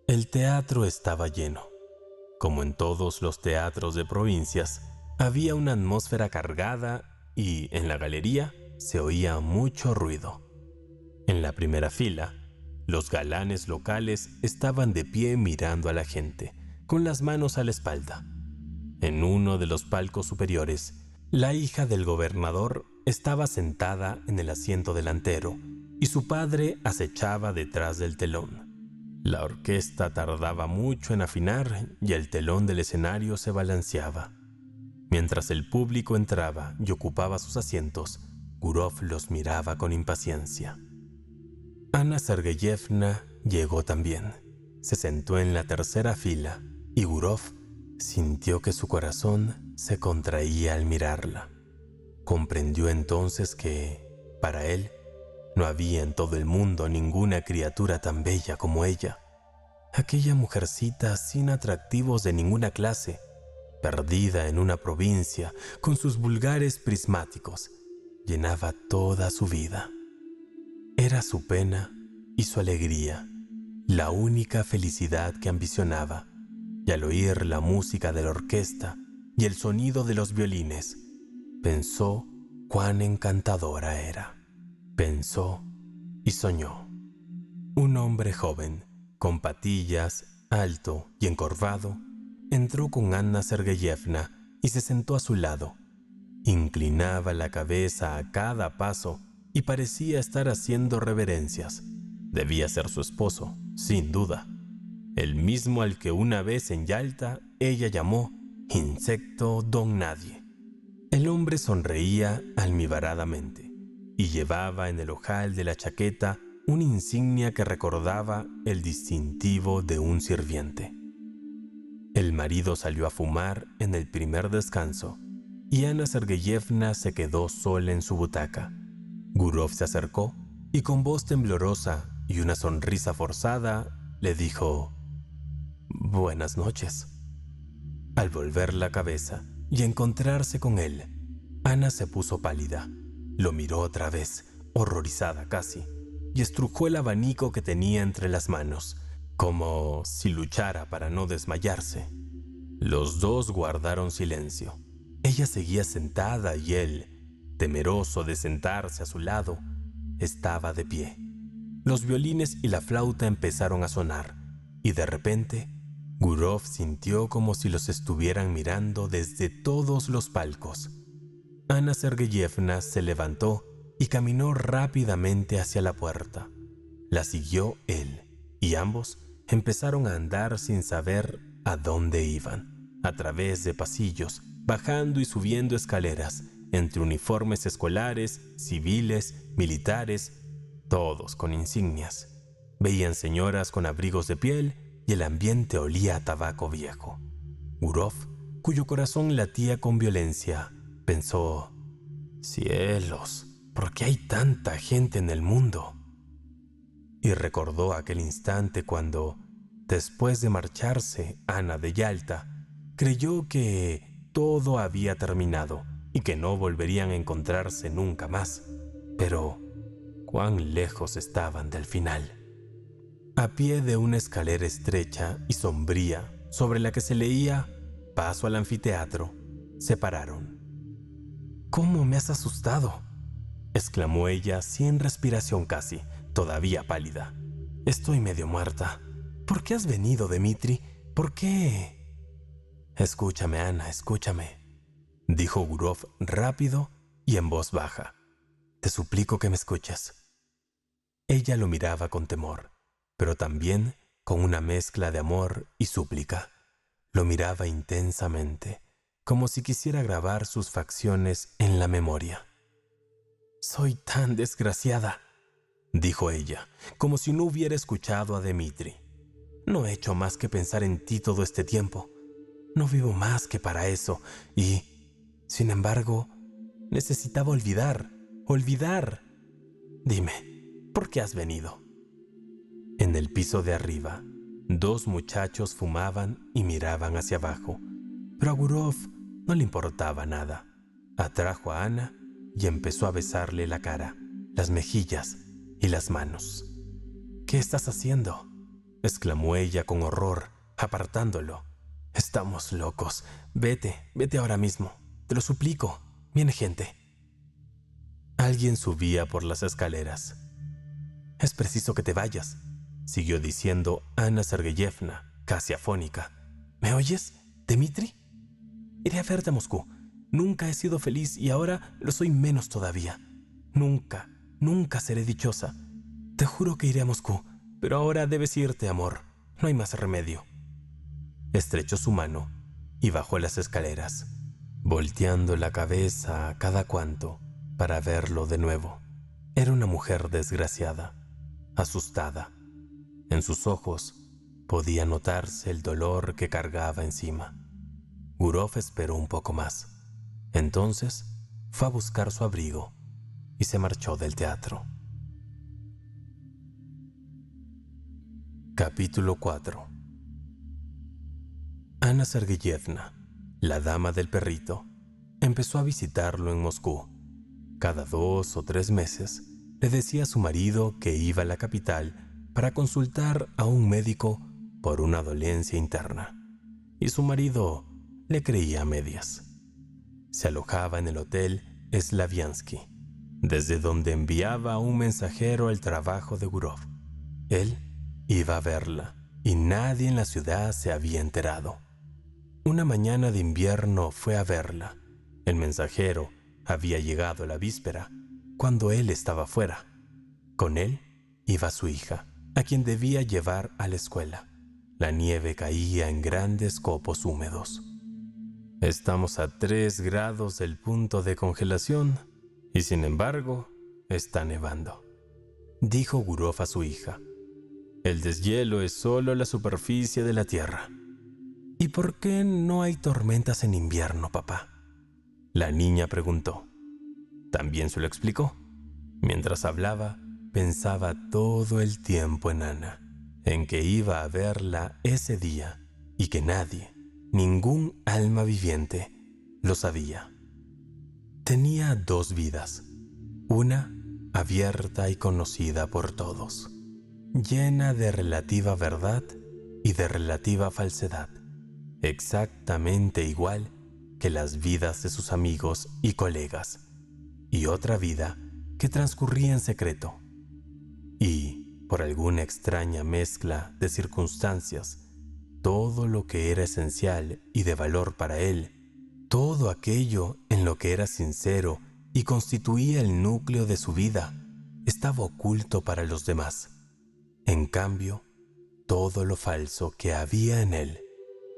El teatro estaba lleno. Como en todos los teatros de provincias, había una atmósfera cargada y en la galería se oía mucho ruido. En la primera fila, los galanes locales estaban de pie mirando a la gente, con las manos a la espalda. En uno de los palcos superiores, la hija del gobernador estaba sentada en el asiento delantero y su padre acechaba detrás del telón. La orquesta tardaba mucho en afinar y el telón del escenario se balanceaba. Mientras el público entraba y ocupaba sus asientos, Gurov los miraba con impaciencia. Ana Sergeyevna llegó también. Se sentó en la tercera fila y Gurov sintió que su corazón se contraía al mirarla. Comprendió entonces que, para él, no había en todo el mundo ninguna criatura tan bella como ella. Aquella mujercita sin atractivos de ninguna clase, perdida en una provincia, con sus vulgares prismáticos, llenaba toda su vida. Era su pena y su alegría, la única felicidad que ambicionaba, y al oír la música de la orquesta y el sonido de los violines, pensó cuán encantadora era. Pensó y soñó. Un hombre joven, con patillas, alto y encorvado, entró con Ana Sergeyevna y se sentó a su lado. Inclinaba la cabeza a cada paso y parecía estar haciendo reverencias. Debía ser su esposo, sin duda, el mismo al que una vez en Yalta ella llamó insecto don nadie. El hombre sonreía almibaradamente y llevaba en el ojal de la chaqueta una insignia que recordaba el distintivo de un sirviente. El marido salió a fumar en el primer descanso y Ana Sergeyevna se quedó sola en su butaca. Gurov se acercó y con voz temblorosa y una sonrisa forzada le dijo: «Buenas noches». Al volver la cabeza y encontrarse con él, Ana se puso pálida. Lo miró otra vez, horrorizada casi, y estrujó el abanico que tenía entre las manos, como si luchara para no desmayarse. Los dos guardaron silencio. Ella seguía sentada y él, temeroso de sentarse a su lado, estaba de pie. Los violines y la flauta empezaron a sonar, y de repente Gurov sintió como si los estuvieran mirando desde todos los palcos. Ana Sergeyevna se levantó y caminó rápidamente hacia la puerta. La siguió él, y ambos empezaron a andar sin saber a dónde iban, a través de pasillos, bajando y subiendo escaleras, entre uniformes escolares, civiles, militares, todos con insignias. Veían señoras con abrigos de piel y el ambiente olía a tabaco viejo. Gurov, cuyo corazón latía con violencia, pensó: «Cielos, ¿por qué hay tanta gente en el mundo?». Y recordó aquel instante cuando, después de marcharse Ana de Yalta, creyó que todo había terminado y que no volverían a encontrarse nunca más. Pero cuán lejos estaban del final. A pie de una escalera estrecha y sombría, sobre la que se leía «Paso al anfiteatro», se pararon. «¿Cómo me has asustado?», exclamó ella sin respiración casi, todavía pálida. «Estoy medio muerta. ¿Por qué has venido, Dmitri? ¿Por qué?». «Escúchame, Ana, escúchame», dijo Gurov rápido y en voz baja. «Te suplico que me escuches». Ella lo miraba con temor, pero también con una mezcla de amor y súplica. Lo miraba intensamente, como si quisiera grabar sus facciones en la memoria. «Soy tan desgraciada», dijo ella, como si no hubiera escuchado a Dmitri. «No he hecho más que pensar en ti todo este tiempo. No vivo más que para eso y, sin embargo, necesitaba olvidar. Dime, ¿por qué has venido?». En el piso de arriba, dos muchachos fumaban y miraban hacia abajo, pero a Gurov no le importaba nada. Atrajo a Ana y empezó a besarle la cara, las mejillas y las manos. «¿Qué estás haciendo?», exclamó ella con horror, apartándolo. «Estamos locos. Vete ahora mismo. Te lo suplico. Viene gente». Alguien subía por las escaleras. «Es preciso que te vayas», siguió diciendo Ana Sergeyevna, casi afónica. «¿Me oyes, Dmitri? Iré a verte a Moscú. Nunca he sido feliz y ahora lo soy menos todavía. Nunca seré dichosa. Te juro que iré a Moscú, pero ahora debes irte, amor. No hay más remedio». Estrechó su mano y bajó las escaleras, volteando la cabeza a cada cuanto para verlo de nuevo. Era una mujer desgraciada, asustada. En sus ojos podía notarse el dolor que cargaba encima. Gurov esperó un poco más. Entonces fue a buscar su abrigo y se marchó del teatro. Capítulo 4. Ana Sergeyevna, la dama del perrito, empezó a visitarlo en Moscú. Cada 2 o 3 meses le decía a su marido que iba a la capital para consultar a un médico por una dolencia interna, y su marido le creía a medias. Se alojaba en el hotel Slaviansky, desde donde enviaba un mensajero al trabajo de Gurov. Él iba a verla y nadie en la ciudad se había enterado. Una mañana de invierno fue a verla. El mensajero había llegado la víspera, cuando él estaba fuera. Con él iba su hija, a quien debía llevar a la escuela. La nieve caía en grandes copos húmedos. «Estamos a 3 grados del punto de congelación y sin embargo está nevando», dijo Gurov a su hija. «El deshielo es solo la superficie de la tierra». «¿Y por qué no hay tormentas en invierno, papá?», la niña preguntó. También se lo explicó. Mientras hablaba, pensaba todo el tiempo en Ana, en que iba a verla ese día y que nadie, ningún alma viviente, lo sabía. Tenía 2 vidas, una abierta y conocida por todos, llena de relativa verdad y de relativa falsedad, exactamente igual que las vidas de sus amigos y colegas, y otra vida que transcurría en secreto. Y, por alguna extraña mezcla de circunstancias, todo lo que era esencial y de valor para él, todo aquello en lo que era sincero y constituía el núcleo de su vida, estaba oculto para los demás. En cambio, todo lo falso que había en él,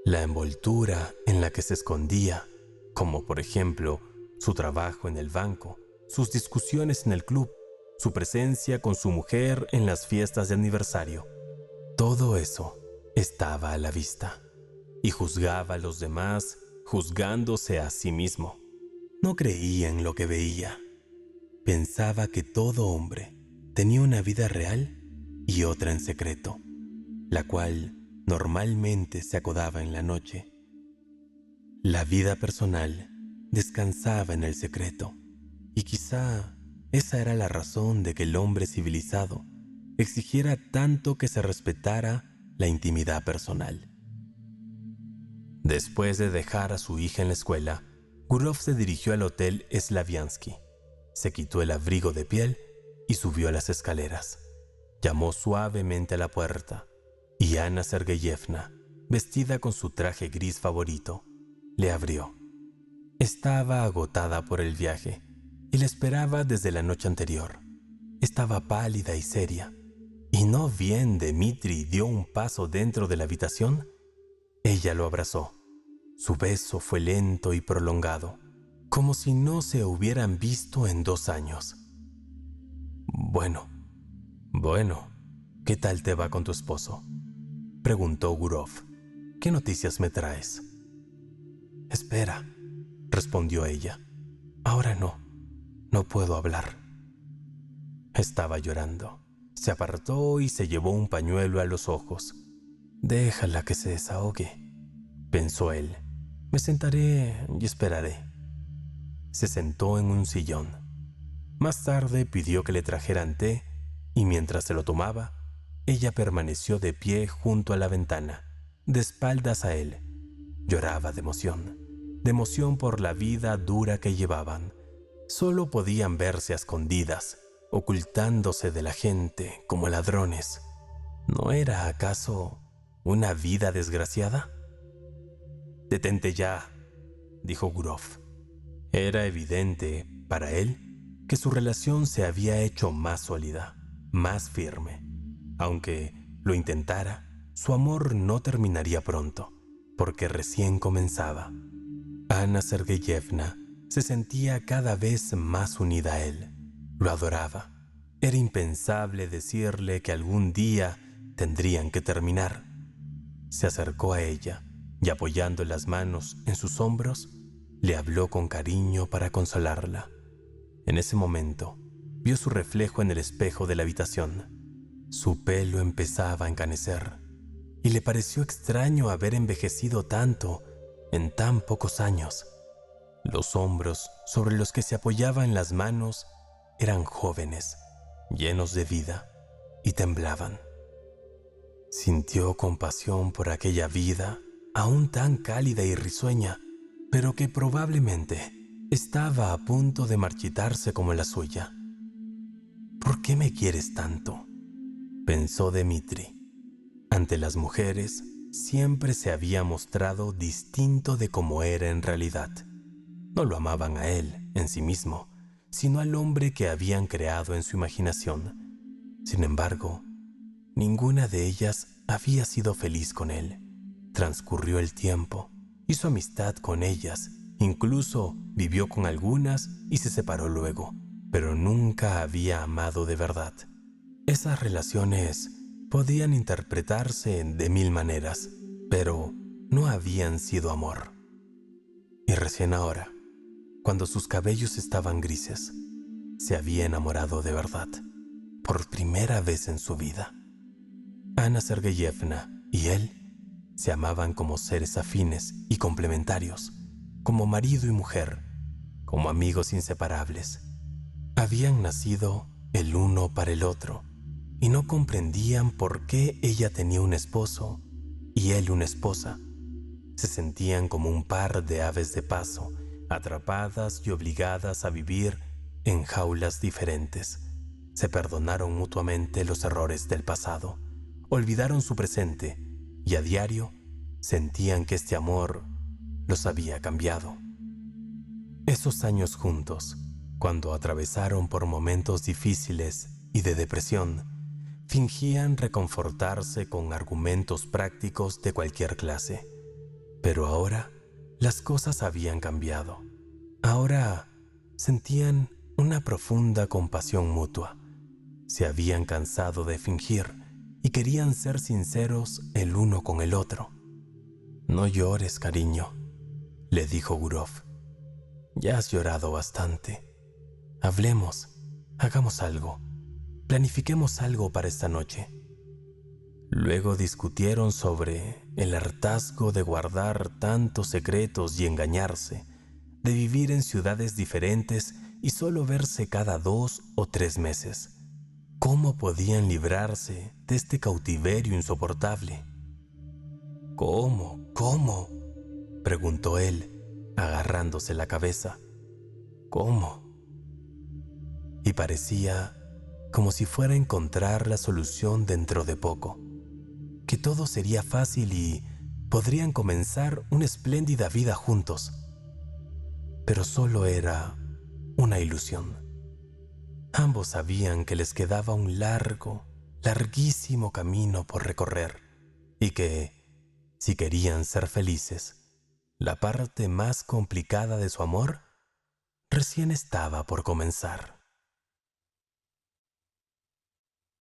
la envoltura en la que se escondía, como por ejemplo su trabajo en el banco, sus discusiones en el club, su presencia con su mujer en las fiestas de aniversario, todo eso estaba a la vista y juzgaba a los demás juzgándose a sí mismo. No creía en lo que veía. Pensaba que todo hombre tenía una vida real y otra en secreto, la cual normalmente se acodaba en la noche. La vida personal descansaba en el secreto, y quizá esa era la razón de que el hombre civilizado exigiera tanto que se respetara la intimidad personal. Después de dejar a su hija en la escuela, Gurov se dirigió al hotel Slaviansky. Se quitó el abrigo de piel y subió a las escaleras. Llamó suavemente a la puerta y Ana Sergeyevna, vestida con su traje gris favorito, le abrió. Estaba agotada por el viaje y le esperaba desde la noche anterior. Estaba pálida y seria, y no bien Dmitri dio un paso dentro de la habitación, ella lo abrazó. Su beso fue lento y prolongado, como si no se hubieran visto en 2 años. Bueno, ¿qué tal te va con tu esposo?, preguntó Gurov. ¿Qué noticias me traes? Espera, respondió ella. Ahora no puedo hablar. Estaba llorando. Se apartó y se llevó un pañuelo a los ojos. Déjala que se desahogue, pensó él. Me sentaré y esperaré. Se sentó en un sillón. Más tarde pidió que le trajeran té y mientras se lo tomaba, ella permaneció de pie junto a la ventana, de espaldas a él. Lloraba de emoción por la vida dura que llevaban. Solo podían verse a escondidas, ocultándose de la gente como ladrones. ¿No era acaso una vida desgraciada? «Detente ya», dijo Gurov. Era evidente, para él, que su relación se había hecho más sólida, más firme. Aunque lo intentara, su amor no terminaría pronto, porque recién comenzaba. Ana Sergeyevna se sentía cada vez más unida a él. Lo adoraba. Era impensable decirle que algún día tendrían que terminar. Se acercó a ella y apoyando las manos en sus hombros, le habló con cariño para consolarla. En ese momento, vio su reflejo en el espejo de la habitación. Su pelo empezaba a encanecer y le pareció extraño haber envejecido tanto en tan pocos años. Los hombros sobre los que se apoyaban las manos eran jóvenes, llenos de vida, y temblaban. Sintió compasión por aquella vida, aún tan cálida y risueña, pero que probablemente estaba a punto de marchitarse como la suya. «¿Por qué me quieres tanto?», pensó Dmitri. Ante las mujeres siempre se había mostrado distinto de como era en realidad. No lo amaban a él en sí mismo, sino al hombre que habían creado en su imaginación. Sin embargo, ninguna de ellas había sido feliz con él. Transcurrió el tiempo, hizo amistad con ellas, incluso vivió con algunas y se separó luego, pero nunca había amado de verdad. Esas relaciones podían interpretarse de 1000 maneras, pero no habían sido amor. Y recién ahora, cuando sus cabellos estaban grises, se había enamorado de verdad, por primera vez en su vida. Ana Sergeyevna y él se amaban como seres afines y complementarios, como marido y mujer, como amigos inseparables. Habían nacido el uno para el otro y no comprendían por qué ella tenía un esposo y él una esposa. Se sentían como un par de aves de paso, atrapadas y obligadas a vivir en jaulas diferentes. Se perdonaron mutuamente los errores del pasado, olvidaron su presente y a diario sentían que este amor los había cambiado. Esos años juntos, cuando atravesaron por momentos difíciles y de depresión, fingían reconfortarse con argumentos prácticos de cualquier clase. Pero ahora las cosas habían cambiado. Ahora sentían una profunda compasión mutua. Se habían cansado de fingir y querían ser sinceros el uno con el otro. «No llores, cariño», le dijo Gurov. «Ya has llorado bastante. Hablemos, hagamos algo, planifiquemos algo para esta noche». Luego discutieron sobre el hartazgo de guardar tantos secretos y engañarse, de vivir en ciudades diferentes y solo verse cada 2 o 3 meses. ¿Cómo podían librarse de este cautiverio insoportable? ¿Cómo? Preguntó él, agarrándose la cabeza. ¿Cómo? Y parecía como si fuera a encontrar la solución dentro de poco, que todo sería fácil y podrían comenzar una espléndida vida juntos. Pero solo era una ilusión. Ambos sabían que les quedaba un larguísimo camino por recorrer y que, si querían ser felices, la parte más complicada de su amor recién estaba por comenzar.